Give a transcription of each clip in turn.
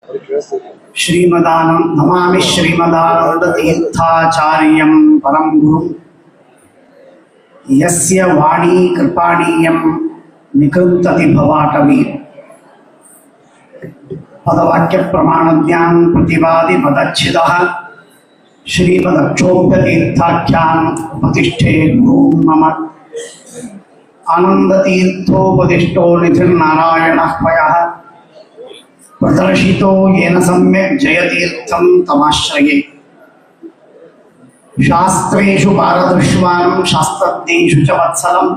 श्रीमदानं नमामि श्रीमदानन्दतीर्थाचार्यं परं गुरुं यस्य वाणी कृपाणीयं निकृन्तति भवाटवी पदवाक्य प्रमाणज्ञान प्रतिवादि पदच्छिदः श्रीमदक्षोभ्यतीर्थाख्यान उपतिष्ठे गुरुं मम आनन्दतीर्थोपदिष्टो निधिर्नारायणः पयः प्रदर्शितो येन सम्यक् जयतीर्थं तमाश्रये शास्त्रेषु पारदृश्वान् शास्त्रज्ञेषु च वत्सलं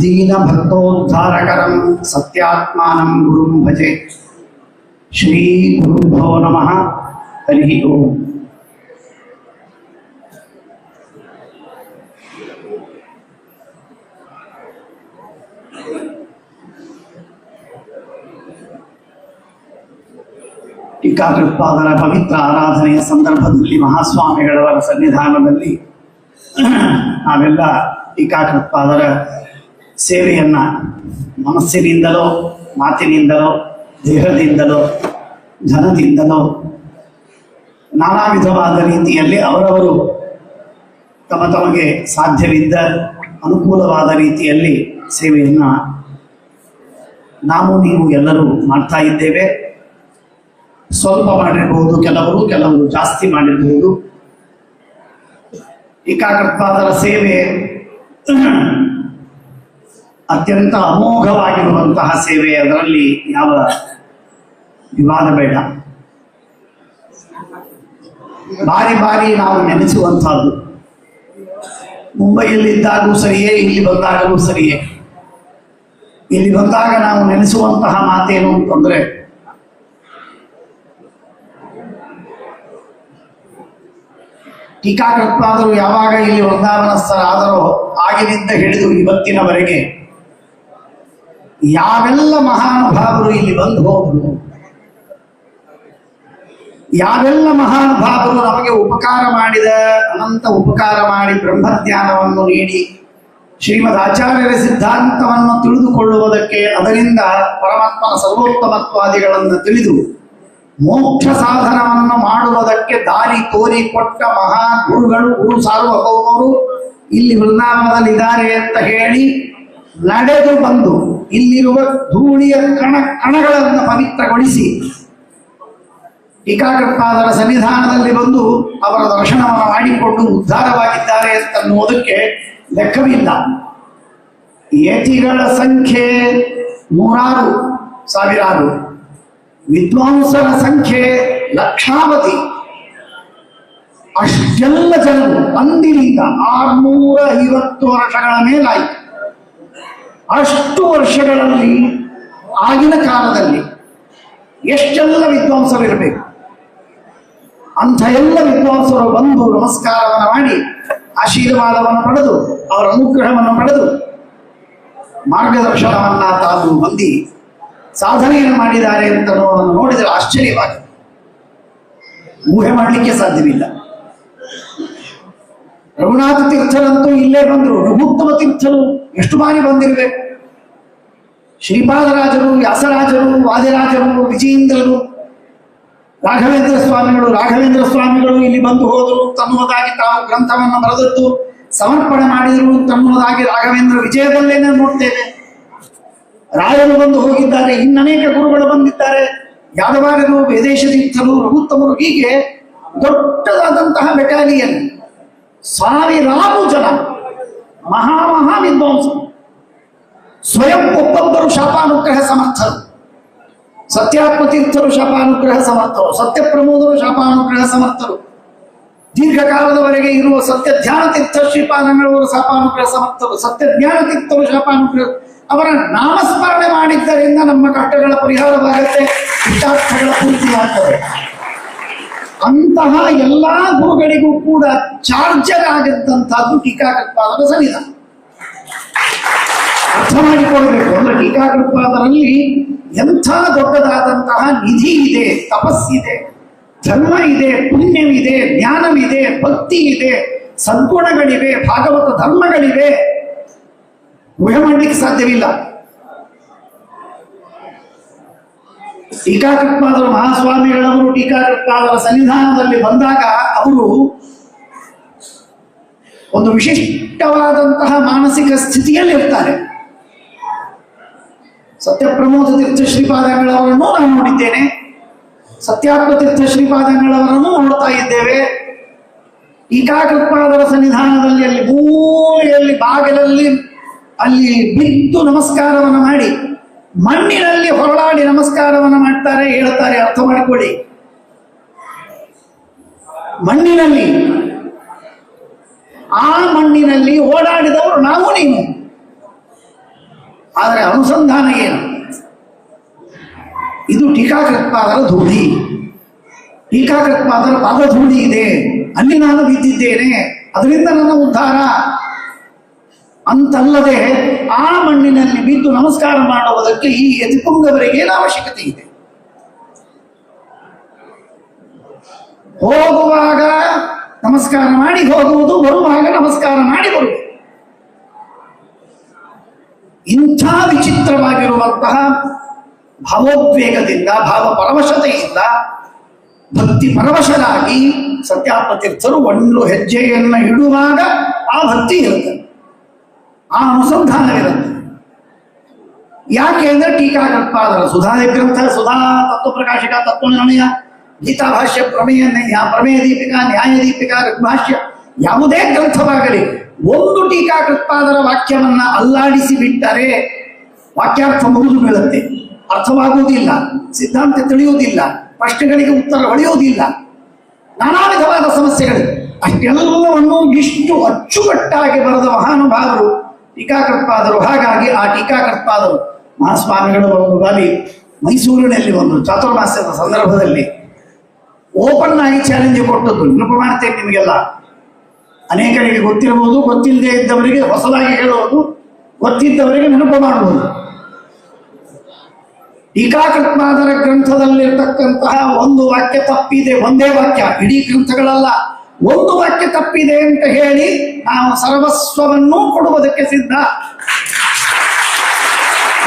दीनभक्तोद्धारकरं सत्यात्मानं गुरुं भजे। श्री गुरुभ्यो नमः। हरि ओम्। ಟೀಕಾಕೃತ್ಪಾದರ ಪವಿತ್ರ ಆರಾಧನೆಯ ಸಂದರ್ಭದಲ್ಲಿ ಮಹಾಸ್ವಾಮಿಗಳವರ ಸನ್ನಿಧಾನದಲ್ಲಿ ನಾವೆಲ್ಲ ಟೀಕಾಕೃತ್ಪಾದರ ಸೇವೆಯನ್ನ ಮನಸ್ಸಿನಿಂದಲೋ ಮಾತಿನಿಂದಲೋ ದೇಹದಿಂದಲೋ ಧನದಿಂದಲೋ ನಾನಾ ವಿಧವಾದ ರೀತಿಯಲ್ಲಿ ಅವರವರು ತಮಗೆ ಸಾಧ್ಯವಿದ್ದ ಅನುಕೂಲವಾದ ರೀತಿಯಲ್ಲಿ ಸೇವೆಯನ್ನು ನಾವು ನೀವು ಎಲ್ಲರೂ ಮಾಡ್ತಾ ಇದ್ದೇವೆ. ಸ್ವಲ್ಪ ಮಾಡಿರಬಹುದು, ಕೆಲವರು ಜಾಸ್ತಿ ಮಾಡಿರಬಹುದು. ಟೀಕಾಕೃತ್ಪಾದರ ಸೇವೆ ಅತ್ಯಂತ ಅಮೋಘವಾಗಿರುವಂತಹ ಸೇವೆ, ಅದರಲ್ಲಿ ಯಾವ ವಿವಾದ ಬೇಡ. ಬಾರಿ ಬಾರಿ ನಾವು ನೆನೆಸುವಂತಹದ್ದು. ಮುಂಬೈಯಲ್ಲಿದ್ದಾಗೂ ಸರಿಯೇ, ಇಲ್ಲಿ ಬಂದಾಗಲೂ ಸರಿಯೇ. ಇಲ್ಲಿ ಬಂದಾಗ ನಾವು ನೆನೆಸುವಂತಹ ಮಾತೇನು ಅಂತಂದ್ರೆ, ಟೀಕಾಕೃತ್ಪಾದರು ಯಾವಾಗ ಇಲ್ಲಿ ವೃಂದಾವನಸ್ಥರಾದರೋ ಆಗಿನಿಂದ ಹಿಡಿದು ಇವತ್ತಿನವರೆಗೆ ಯಾವೆಲ್ಲ ಮಹಾನುಭಾವರು ಇಲ್ಲಿ ಬಂದು ಹೋದರು, ಯಾವೆಲ್ಲ ಮಹಾನುಭಾವರು ನಮಗೆ ಉಪಕಾರ ಮಾಡಿದ, ಅನಂತ ಉಪಕಾರ ಮಾಡಿ ಬ್ರಹ್ಮಜ್ಞಾನವನ್ನು ನೀಡಿ ಶ್ರೀಮದ್ ಆಚಾರ್ಯರ ಸಿದ್ಧಾಂತವನ್ನು ತಿಳಿದುಕೊಳ್ಳುವುದಕ್ಕೆ, ಅದರಿಂದ ಪರಮಾತ್ಮನ ಸರ್ವೋತ್ತಮತ್ವಾದಿಗಳನ್ನು ತಿಳಿದು ಮೋಕ್ಷ ಸಾಧನವನ್ನು ಮಾಡುವುದಕ್ಕೆ ದಾರಿ ತೋರಿಕೊಟ್ಟ ಮಹಾ ಗುರುಗಳು, ಗುರು ಸಾರ್ವಭೌಮರು ಇಲ್ಲಿ ವೃಂದಾವನದಲ್ಲಿದ್ದಾರೆ ಅಂತ ಹೇಳಿ ನಡೆದು ಬಂದು ಇಲ್ಲಿರುವ ಧೂಳಿಯ ಕಣಗಳನ್ನು ಪವಿತ್ರಗೊಳಿಸಿ ಟೀಕಾಕೃತ್ಪಾದರ ಸನ್ನಿಧಾನದಲ್ಲಿ ಬಂದು ಅವರ ದರ್ಶನವನ್ನು ಮಾಡಿಕೊಂಡು ಉದ್ಧಾರವಾಗಿದ್ದಾರೆ ಅಂತನ್ನುವುದಕ್ಕೆ ಲೆಕ್ಕವಿಲ್ಲ. ಯತಿಗಳ ಸಂಖ್ಯೆ ನೂರಾರು ಸಾವಿರಾರು, ವಿದ್ವಾಂಸರ ಸಂಖ್ಯೆ ಲಕ್ಷಾವಧಿ. ಅಷ್ಟೆಲ್ಲ ಜನರು ಅಂದಿನಿಂದ 650 ವರ್ಷಗಳ ಮೇಲಾಯಿತು. ಅಷ್ಟು ವರ್ಷಗಳಲ್ಲಿ ಆಗಿನ ಕಾಲದಲ್ಲಿ ಎಷ್ಟೆಲ್ಲ ವಿದ್ವಾಂಸರು ಇರಬೇಕು. ಅಂಥ ಎಲ್ಲ ವಿದ್ವಾಂಸರು ಬಂದು ನಮಸ್ಕಾರವನ್ನು ಮಾಡಿ ಆಶೀರ್ವಾದವನ್ನು ಪಡೆದು ಅವರ ಅನುಗ್ರಹವನ್ನು ಪಡೆದು ಮಾರ್ಗದರ್ಶನವನ್ನ ತಾವು ಹೊಂದಿ ಸಾಧನೆಯನ್ನು ಮಾಡಿದ್ದಾರೆ ಅಂತ ನೋಡಿದರೆ ಆಶ್ಚರ್ಯವಾಗಿದೆ. ಊಹೆ ಮಾಡಲಿಕ್ಕೆ ಸಾಧ್ಯವಿಲ್ಲ. ರಘುನಾಥ ತೀರ್ಥರಂತೂ ಇಲ್ಲೇ ಬಂದರು. ರಘುತ್ತಮ ತೀರ್ಥರು ಎಷ್ಟು ಬಾರಿ ಬಂದಿರಬೇಕು. ಶ್ರೀಪಾದರಾಜರು, ವ್ಯಾಸರಾಜರು, ವಾದಿರಾಜರು, ವಿಜಯೇಂದ್ರರು, ರಾಘವೇಂದ್ರ ಸ್ವಾಮಿಗಳು ಇಲ್ಲಿ ಬಂದು ಹೋದರು ತನ್ನುವುದಾಗಿ ತಾವು ಗ್ರಂಥವನ್ನು ಬರೆದದ್ದು ಸಮರ್ಪಣೆ ಮಾಡಿದರು ತನ್ನುವುದಾಗಿ ರಾಘವೇಂದ್ರ ವಿಜಯದಲ್ಲೇನೆ ನೋಡ್ತೇವೆ. ರಾಯರು ಬಂದು ಹೋಗಿದ್ದಾರೆ, ಇನ್ನನೇಕ ಗುರುಗಳು ಬಂದಿದ್ದಾರೆ, ಯಾದವಾರರು, ವೇದೇಶ ತೀರ್ಥರು, ರಘುತ್ತಮರು, ಹೀಗೆ ದೊಡ್ಡದಾದಂತಹ ಬೆಟಾಲಿಯನ್, ಸಾವಿರಾರು ಜನ ಮಹಾ ವಿದ್ವಾಂಸರು. ಸ್ವಯಂ ಒಬ್ಬೊಬ್ಬರು ಶಾಪಾನುಗ್ರಹ ಸಮರ್ಥರು. ಸತ್ಯಾತ್ಮ ತೀರ್ಥರು ಶಾಪಾನುಗ್ರಹ ಸಮರ್ಥರು, ಸತ್ಯಪ್ರಮೋದರು ಶಾಪಾನುಗ್ರಹ ಸಮರ್ಥರು, ದೀರ್ಘಕಾಲದವರೆಗೆ ಇರುವ ಸತ್ಯ ಧ್ಯಾನ ತೀರ್ಥ ಶ್ರೀಪಾದಂಗಳವರು ಶಾಪಾನುಗ್ರಹ ಸಮರ್ಥರು, ಸತ್ಯ ಜ್ಞಾನ ತೀರ್ಥರು ಶಾಪಾನುಗ್ರಹ. ಅವರ ನಾಮಸ್ಮರಣೆ ಮಾಡಿದ್ದರಿಂದ ನಮ್ಮ ಕಷ್ಟಗಳ ಪರಿಹಾರವಾಗುತ್ತೆ, ಇಷ್ಟಾರ್ಥಗಳ ಪೂರ್ತಿಯಾಗ್ತದೆ. ಅಂತಹ ಎಲ್ಲಾ ಗುರುಗಳಿಗೂ ಕೂಡ ಚಾರ್ಜರ್ ಆಗಿದ್ದಂತಹದ್ದು ಟೀಕಾಕೃತ್ಪಾದರ ಸನ್ನಿಧಾನ. ಅರ್ಥ ಮಾಡಿಕೊಳ್ಬೇಕು. ಅಂದ್ರೆ ಟೀಕಾಕೃತ್ಪಾದರಲ್ಲಿ ಎಂಥ ದೊಡ್ಡದಾದಂತಹ ನಿಧಿ ಇದೆ, ತಪಸ್ಸಿದೆ, ಧರ್ಮ ಇದೆ, ಪುಣ್ಯವಿದೆ, ಜ್ಞಾನವಿದೆ, ಭಕ್ತಿ ಇದೆ, ಸದ್ಗುಣಗಳಿವೆ, ಭಾಗವತ ಧರ್ಮಗಳಿವೆ. ಊಹೆ ಮಾಡಲಿಕ್ಕೆ ಸಾಧ್ಯವಿಲ್ಲ. ಟೀಕಾಕೃತ್ಪಾದರು ಮಹಾಸ್ವಾಮಿಗಳವರು ಟೀಕಾಕೃತ್ಪಾದರ ಸನ್ನಿಧಾನದಲ್ಲಿ ಬಂದಾಗ ಅವರು ಒಂದು ವಿಶಿಷ್ಟವಾದಂತಹ ಮಾನಸಿಕ ಸ್ಥಿತಿಯಲ್ಲಿ ಇರ್ತಾರೆ. ಸತ್ಯಪ್ರಮೋದ ತೀರ್ಥ ಶ್ರೀಪಾದಂಗಳವರನ್ನು ನಾನು ನೋಡಿದ್ದೇನೆ, ಸತ್ಯಾತ್ಮ ತೀರ್ಥ ಶ್ರೀಪಾದಂಗಳವರನ್ನು ನೋಡ್ತಾ ಇದ್ದೇವೆ. ಟೀಕಾಕೃತ್ಪಾದರ ಸನ್ನಿಧಾನದಲ್ಲಿ ಅಲ್ಲಿ ಮೂಲೆಯಲ್ಲಿ ಬಾಗಿಲಲ್ಲಿ ಅಲ್ಲಿ ಬಿದ್ದು ನಮಸ್ಕಾರವನ್ನು ಮಾಡಿ ಮಣ್ಣಿನಲ್ಲಿ ಹೊರಳಾಡಿ ನಮಸ್ಕಾರವನ್ನು ಮಾಡ್ತಾರೆ, ಹೇಳ್ತಾರೆ. ಅರ್ಥ ಮಾಡಿಕೊಳ್ಳಿ, ಮಣ್ಣಿನಲ್ಲಿ, ಆ ಮಣ್ಣಿನಲ್ಲಿ ಓಡಾಡಿದವರು ನಾವು ನೀವು. ಆದರೆ ಅನುಸಂಧಾನ ಏನು? ಇದು ಟೀಕಾಕೃತ್ಪಾದರ ಧೂಳಿ, ಟೀಕಾಕೃತ್ಪಾದರ ಪಾದಧೂಳಿ ಇದೆ, ಅಲ್ಲಿ ನಾನು ಬಿದ್ದಿದ್ದೇನೆ, ಅದರಿಂದ ನನ್ನ ಉದ್ಧಾರ ಅಂತಲ್ಲದೆ ಆ ಮಣ್ಣಿನಲ್ಲಿ ಬಿದ್ದು ನಮಸ್ಕಾರ ಮಾಡುವುದಕ್ಕೆ ಈ ಯತಿಪುಂಗವರಿಗೆ ಏನು ಅವಶ್ಯಕತೆ ಇದೆ? ಹೋಗುವಾಗ ನಮಸ್ಕಾರ ಮಾಡಿ ಹೋಗುವುದು, ಬರುವಾಗ ನಮಸ್ಕಾರ ಮಾಡಿ ಬರುವುದು. ಇಂಥ ವಿಚಿತ್ರವಾಗಿರುವಂತಹ ಭಾವೋದ್ವೇಗದಿಂದ, ಭಾವ ಪರವಶತೆಯಿಂದ ಭಕ್ತಿ ಪರವಶರಾಗಿ ಸತ್ಯಾತ್ಮ ತೀರ್ಥರು ಒಂದು ಹೆಜ್ಜೆಯನ್ನು ಇಡುವಾಗ ಆ ಭಕ್ತಿ ಇರುತ್ತೆ, ಆ ಅನುಸಂಧಾನವಿರುತ್ತೆ. ಯಾಕೆ ಅಂದರೆ ಟೀಕಾಕೃತ್ಪಾದರ ಸುಧಾದಿ ಗ್ರಂಥ, ಸುಧಾ ತತ್ವಪ್ರಕಾಶಿಕ, ತತ್ವನಿರ್ಣಯ, ಗೀತಾಭಾಷ್ಯ, ಪ್ರಮೇಯ ಪ್ರಮೇಯ ದೀಪಿಕಾ, ನ್ಯಾಯ ದೀಪಿಕಾ, ಋಗ್ಭಾಷ್ಯ, ಯಾವುದೇ ಗ್ರಂಥವಾಗಲಿ ಒಂದು ಟೀಕಾಕೃತ್ಪಾದರ ವಾಕ್ಯವನ್ನ ಅಲ್ಲಾಡಿಸಿ ಬಿಟ್ಟರೆ ವಾಕ್ಯಾರ್ಥ ಮುಗಿದು ಬೀಳುತ್ತೆ, ಅರ್ಥವಾಗುವುದಿಲ್ಲ, ಸಿದ್ಧಾಂತ ತಿಳಿಯುವುದಿಲ್ಲ, ಪ್ರಶ್ನೆಗಳಿಗೆ ಉತ್ತರ ಹೊಳೆಯುವುದಿಲ್ಲ, ನಾನಾ ವಿಧವಾದ ಸಮಸ್ಯೆಗಳು. ಅಷ್ಟೆಲ್ಲವನ್ನು ಇಷ್ಟು ಅಚ್ಚುಕಟ್ಟಾಗಿ ಬರೆದ ಮಹಾನುಭಾವರು ಟೀಕಾಕೃತ್ಪಾದರು. ಹಾಗಾಗಿ ಆ ಟೀಕಾಕೃತ್ಪಾದರು ಮಹಾಸ್ವಾಮಿಗಳು ಒಂದು ಬಾರಿ ಮೈಸೂರಿನಲ್ಲಿ ಒಂದು ಚಾತುರ್ಮಾಸ್ಯದ ಸಂದರ್ಭದಲ್ಲಿ ಓಪನ್ ಆಗಿ ಚಾಲೆಂಜ್ ಕೊಟ್ಟದ್ದು. ನೆನಪು ಮಾಡ್ತೇನೆ ನಿಮಗೆಲ್ಲ, ಅನೇಕರಿಗೆ ಗೊತ್ತಿರಬಹುದು, ಗೊತ್ತಿಲ್ಲದೆ ಇದ್ದವರಿಗೆ ಹೊಸದಾಗಿ ಹೇಳುವುದು, ಗೊತ್ತಿದ್ದವರಿಗೆ ನೆನಪು ಮಾಡುವುದು. ಟೀಕಾಕೃತ್ಪಾದರ ಗ್ರಂಥದಲ್ಲಿರ್ತಕ್ಕಂತಹ ಒಂದು ವಾಕ್ಯ ತಪ್ಪಿದೆ, ಒಂದೇ ವಾಕ್ಯ, ಇಡೀ ಗ್ರಂಥಗಳಲ್ಲ, ಒಂದು ವಾಕ್ಯ ತಪ್ಪಿದೆ ಅಂತ ಹೇಳಿ ನಾವು ಸರ್ವಸ್ವವನ್ನೂ ಕೊಡುವುದಕ್ಕೆ ಸಿದ್ಧ.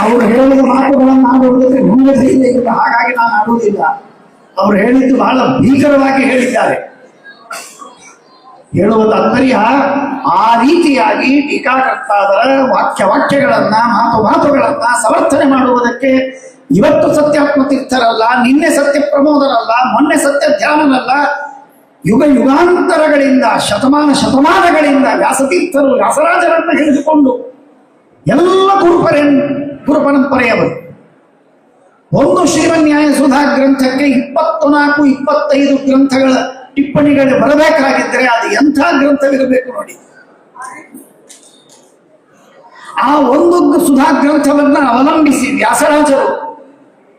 ಅವರು ಹೇಳಿದ ಮಾತುಗಳನ್ನು ಆಡುವುದಕ್ಕೆ ಮುಂದೆ ಇಲ್ಲ, ಹಾಗಾಗಿ ನಾನು ಆಡುವುದಿಲ್ಲ. ಅವರು ಹೇಳಿದ್ದು ಬಹಳ ಭೀಕರವಾಗಿ ಹೇಳಿದ್ದಾರೆ. ಹೇಳುವ ತಾತ್ಪರ್ಯ ಆ ರೀತಿಯಾಗಿ ಟೀಕಾಕೃತ್ಪಾದರ ವಾಕ್ಯಗಳನ್ನ, ಮಾತುಗಳನ್ನ ಸಮರ್ಥನೆ ಮಾಡುವುದಕ್ಕೆ ಇವತ್ತು ಸತ್ಯಾತ್ಮ ತೀರ್ಥರಲ್ಲ, ನಿನ್ನೆ ಸತ್ಯ ಪ್ರಮೋದರಲ್ಲ, ಮೊನ್ನೆ ಸತ್ಯ ಧ್ಯಾನನಲ್ಲ, ಯುಗಾಂತರಗಳಿಂದ, ಶತಮಾನಗಳಿಂದ ವ್ಯಾಸತೀರ್ಥರು, ವ್ಯಾಸರಾಜರನ್ನು ಹಿಡಿದುಕೊಂಡು ಎಲ್ಲ ಗುರುಪರಂಪರೆಯವರು ಒಂದು ಶ್ರೀಮನ್ಯಾಯ ಸುಧಾ ಗ್ರಂಥಕ್ಕೆ 24-25 ಗ್ರಂಥಗಳ ಟಿಪ್ಪಣಿಗಳು ಬರಬೇಕಾಗಿದ್ದರೆ ಅದು ಎಂಥ ಗ್ರಂಥವಿರಬೇಕು ನೋಡಿ. ಆ ಒಂದು ಸುಧಾ ಗ್ರಂಥವನ್ನ ಅವಲಂಬಿಸಿ ವ್ಯಾಸರಾಜರು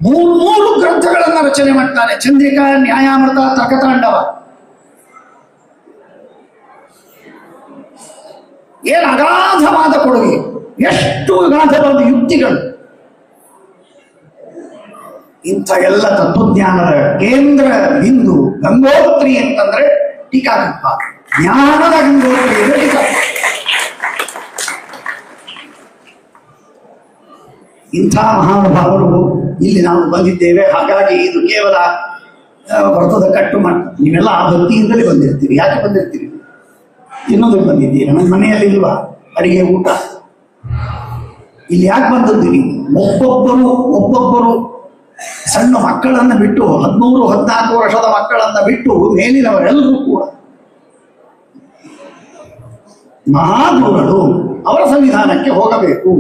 3 ಗ್ರಂಥಗಳನ್ನು ರಚನೆ ಮಾಡ್ತಾರೆ. ಚಂದ್ರಿಕಾ, ನ್ಯಾಯಾಮೃತ, ತರ್ಕತಾಂಡವ. ಏನು ಅಗಾಧವಾದ ಕೊಡುಗೆ, ಎಷ್ಟು ಅಗಾಧವಾದ ಯುಕ್ತಿಗಳು. ಇಂಥ ಎಲ್ಲ ತತ್ವಜ್ಞಾನದ ಕೇಂದ್ರ ಬಿಂದು ಗಂಗೋತ್ರಿ ಅಂತಂದ್ರೆ ಟೀಕಾಕೃತ್ಪಾದ, ಜ್ಞಾನದ ಗಂಗೋತ್ರಿ ಅಂದರೆ ಟೀಕಾಕೃತ್ಪಾದ. ಇಂಥ ಮಹಾನುಭಾವರು ಇಲ್ಲಿ ನಾವು ಬಂದಿದ್ದೇವೆ. ಹಾಗಾಗಿ ಇದು ಕೇವಲ ವ್ರತದ ಕಟ್ಟು ಮಾಡ್ತಾರೆ. ನೀವೆಲ್ಲ ಆ ಭಕ್ತಿಯಿಂದಲೇ ಬಂದಿರ್ತೀರಿ. ಯಾಕೆ ಬಂದಿರ್ತೀರಿ? ತಿನ್ನೋದಕ್ಕೆ ಬಂದಿದ್ದೀರಿ. ನನ್ನ ಮನೆಯಲ್ಲಿ ಇಲ್ವಾ ಅಡಿಗೆ, ಊಟ? ಇಲ್ಲಿ ಯಾಕೆ ಬಂದಿದ್ದೀರಿ? ಒಬ್ಬೊಬ್ಬರು ಸಣ್ಣ ಮಕ್ಕಳನ್ನು ಬಿಟ್ಟು, 13-14 ವರ್ಷದ ಮಕ್ಕಳನ್ನು ಬಿಟ್ಟು ಮೇಲಿನವರೆಲ್ಲರೂ ಕೂಡ ಮಹಾಗುರುಗಳು ಅವರ ಸಂವಿಧಾನಕ್ಕೆ ಹೋಗಬೇಕು.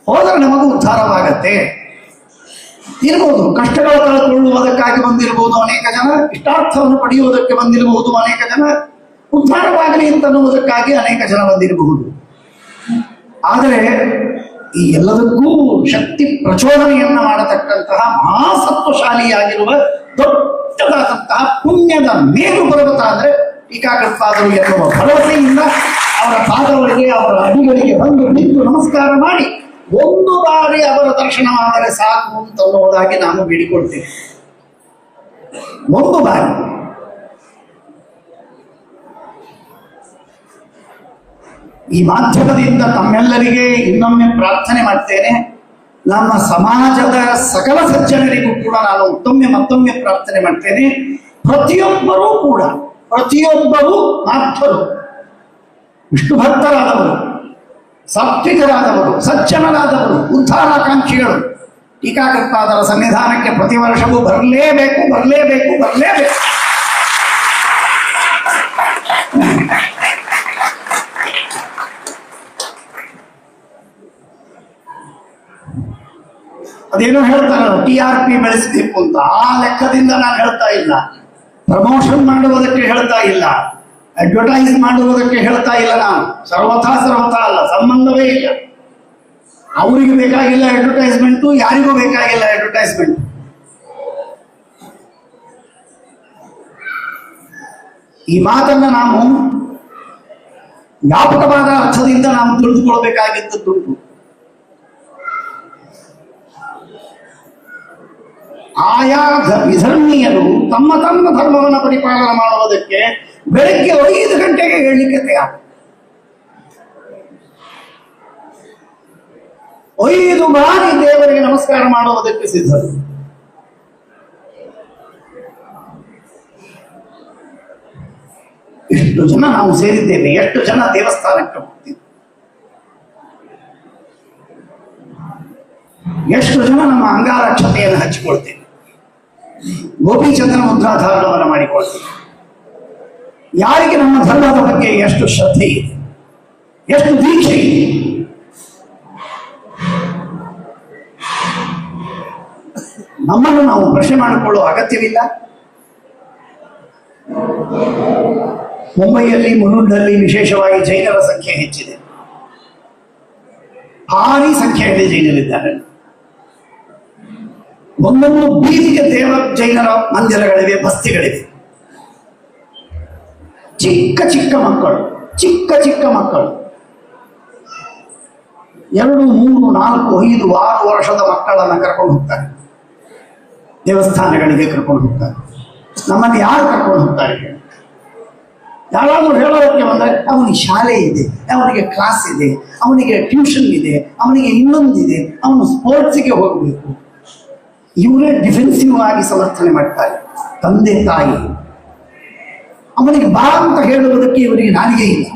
ಹೋದರೆ ನಮಗೂ ಉದ್ಧಾರವಾಗತ್ತೆ. ಇರ್ಬೋದು, ಕಷ್ಟಗಳು ಕಳೆದುಕೊಳ್ಳುವುದಕ್ಕಾಗಿ ಬಂದಿರಬಹುದು ಅನೇಕ ಜನ, ಇಷ್ಟಾರ್ಥವನ್ನು ಪಡೆಯುವುದಕ್ಕೆ ಬಂದಿರಬಹುದು ಅನೇಕ ಜನ, ಉದ್ಧಾರವಾಗಲಿ ಅಂತನ್ನುವುದಕ್ಕಾಗಿ ಅನೇಕ ಜನ ಬಂದಿರಬಹುದು. ಆದರೆ ಈ ಎಲ್ಲದಕ್ಕೂ ಶಕ್ತಿ ಪ್ರಚೋದನೆಯನ್ನ ಮಾಡತಕ್ಕಂತಹ ಮಹಾಸತ್ವಶಾಲಿಯಾಗಿರುವ ದೊಡ್ಡದಾದಂತಹ ಪುಣ್ಯದ ಮೇರು ಪರ್ವತ ಅಂದ್ರೆ ಟೀಕಾಕೃತ್ಪಾದರು ಎನ್ನುವ ಭರವಸೆಯಿಂದ ಅವರ ಪಾದಗಳಿಗೆ, ಅವರ ಅಡಿಗಳಿಗೆ ಬಂದು ನಿಂತು ನಮಸ್ಕಾರ ಮಾಡಿ ಒಂದು ಬಾರಿ ಅವರ ದರ್ಶನವಾದರೆ ಸಾಕು ಅಂತನ್ನುವುದಾಗಿ ನಾನು ಬೇಡಿಕೊಳ್ತೇನೆ. ಒಂದು ಬಾರಿ. ಈ ಮಾಧ್ಯಮದಿಂದ ತಮ್ಮೆಲ್ಲರಿಗೆ ಇನ್ನೊಮ್ಮೆ ಪ್ರಾರ್ಥನೆ ಮಾಡ್ತೇನೆ. ನಮ್ಮ ಸಮಾಜದ ಸಕಲ ಸಜ್ಜನರಿಗೂ ಕೂಡ ನಾನು ಮತ್ತೊಮ್ಮೆ ಪ್ರಾರ್ಥನೆ ಮಾಡ್ತೇನೆ. ಪ್ರತಿಯೊಬ್ಬರೂ ಆಪ್ತರು, ವಿಷ್ಣು ಭಕ್ತರಾದವರು, ಸಾತ್ವಿಕರಾದವರು, ಸಜ್ಜನರಾದವರು, ಉದ್ಧಾರಾಕಾಂಕ್ಷಿಗಳು ಟೀಕಾಕೃತ್ಪಾದರ ಸನ್ನಿಧಾನಕ್ಕೆ ಪ್ರತಿ ವರ್ಷವೂ ಬರಲೇಬೇಕು. ಅದೇನೋ ಹೇಳ್ತಾರಲ್ಲ, TRP ಬೆಳೆಸಬೇಕು ಅಂತ. ಆ ಲೆಕ್ಕದಿಂದ ನಾನು ಹೇಳ್ತಾ ಇಲ್ಲ. ಪ್ರಮೋಷನ್ ಮಾಡುವುದಕ್ಕೆ ಹೇಳ್ತಾ ಇಲ್ಲ, ಅಡ್ವರ್ಟೈಸ್ ಮಾಡುವುದಕ್ಕೆ ಹೇಳ್ತಾ ಇಲ್ಲ. ನಾನು ಸರ್ವಥಾ ಅಲ್ಲ, ಸಂಬಂಧವೇ ಇಲ್ಲ. ಅವರಿಗೆ ಬೇಕಾಗಿಲ್ಲ ಅಡ್ವರ್ಟೈಸ್ಮೆಂಟು, ಯಾರಿಗೂ ಬೇಕಾಗಿಲ್ಲ ಅಡ್ವರ್ಟೈಸ್ಮೆಂಟ್. ಈ ಮಾತನ್ನ ನಾವು ವ್ಯಾಪಕವಾದ ಅರ್ಥದಿಂದ ನಾವು ತಿಳಿದುಕೊಳ್ಬೇಕಾಗಿದ್ದುಂಟು. ಆಯಾ ವಿಧರ್ಮೀಯರು ತಮ್ಮ ಧರ್ಮವನ್ನು ಪರಿಪಾಲನೆ ಮಾಡುವುದಕ್ಕೆ ಬೆಳಗ್ಗೆ 5 ಗಂಟೆಗೆ ಹೇಳಲಿಕ್ಕೆ ತಯಾರು. 5 ಬಾರಿ ದೇವರಿಗೆ ನಮಸ್ಕಾರ ಮಾಡುವುದಕ್ಕೆ ಸಿದ್ಧರು. ಎಷ್ಟು ಜನ ನಾವು ಸೇರಿದ್ದೇವೆ, ಎಷ್ಟು ಜನ ದೇವಸ್ಥಾನಕ್ಕೆ ಹೋಗ್ತೀವಿ, ಎಷ್ಟು ಜನ ನಮ್ಮ ಅಂಗಾರಕ್ಷತೆಯನ್ನು ಹಂಚಿಕೊಳ್ತೇವೆ, ಗೋಪಿಚಂದ್ರನ ಮುದ್ರಾಧಾರಣವನ್ನು ಮಾಡಿಕೊಳ್ತೇವೆ. ಯಾರಿಗೆ ನಮ್ಮ ಧರ್ಮದ ಬಗ್ಗೆ ಎಷ್ಟು ಶ್ರದ್ಧೆ ಇದೆ, ಎಷ್ಟು ದೀಕ್ಷೆ ಇದೆ. ನಮ್ಮನ್ನು ನಾವು ಪ್ರಶ್ನೆ ಮಾಡಿಕೊಳ್ಳುವ ಅಗತ್ಯವಿಲ್ಲ. ಮುಂಬೈಯಲ್ಲಿ, ಮುಲುಂಡಲ್ಲಿ ವಿಶೇಷವಾಗಿ ಜೈನರ ಸಂಖ್ಯೆ ಹೆಚ್ಚಿದೆ. ಭಾರಿ ಸಂಖ್ಯೆಯಲ್ಲಿ ಜೈನರಿದ್ದಾರೆ. ಒಂದೊಂದು ಬೀದಿಗೆ ಜೈನರ ಮಂದಿರಗಳಿವೆ, ಬಸ್ತಿಗಳಿವೆ. ಚಿಕ್ಕ ಚಿಕ್ಕ ಮಕ್ಕಳು 2, 3, 4, 5, 6 ವರ್ಷದ ಮಕ್ಕಳನ್ನು ಕರ್ಕೊಂಡು ಹೋಗ್ತಾರೆ, ದೇವಸ್ಥಾನಗಳಿಗೆ ಕರ್ಕೊಂಡು ಹೋಗ್ತಾರೆ. ನಮ್ಮನ್ನು ಯಾರು ಕರ್ಕೊಂಡು ಹೋಗ್ತಾರೆ? ಯಾರಾದರೂ ಹೇಳೋದಕ್ಕೆ ಬಂದರೆ ಅವನಿಗೆ ಶಾಲೆ ಇದೆ, ಅವನಿಗೆ ಕ್ಲಾಸ್ ಇದೆ, ಅವನಿಗೆ ಟ್ಯೂಷನ್ ಇದೆ, ಅವನಿಗೆ ಇನ್ನೊಂದಿದೆ, ಅವನು ಸ್ಪೋರ್ಟ್ಸಿಗೆ ಹೋಗಬೇಕು. ಇವರೇ ಡಿಫೆನ್ಸಿವ್ ಆಗಿ ಸಮರ್ಥನೆ ಮಾಡ್ತಾರೆ. ತಂದೆ ತಾಯಿ ಅವನಿಗೆ ಬಾ ಅಂತ ಹೇಳುವುದಕ್ಕೆ ಇವರಿಗೆ ನಾಲಿಗೆ ಇಲ್ಲ.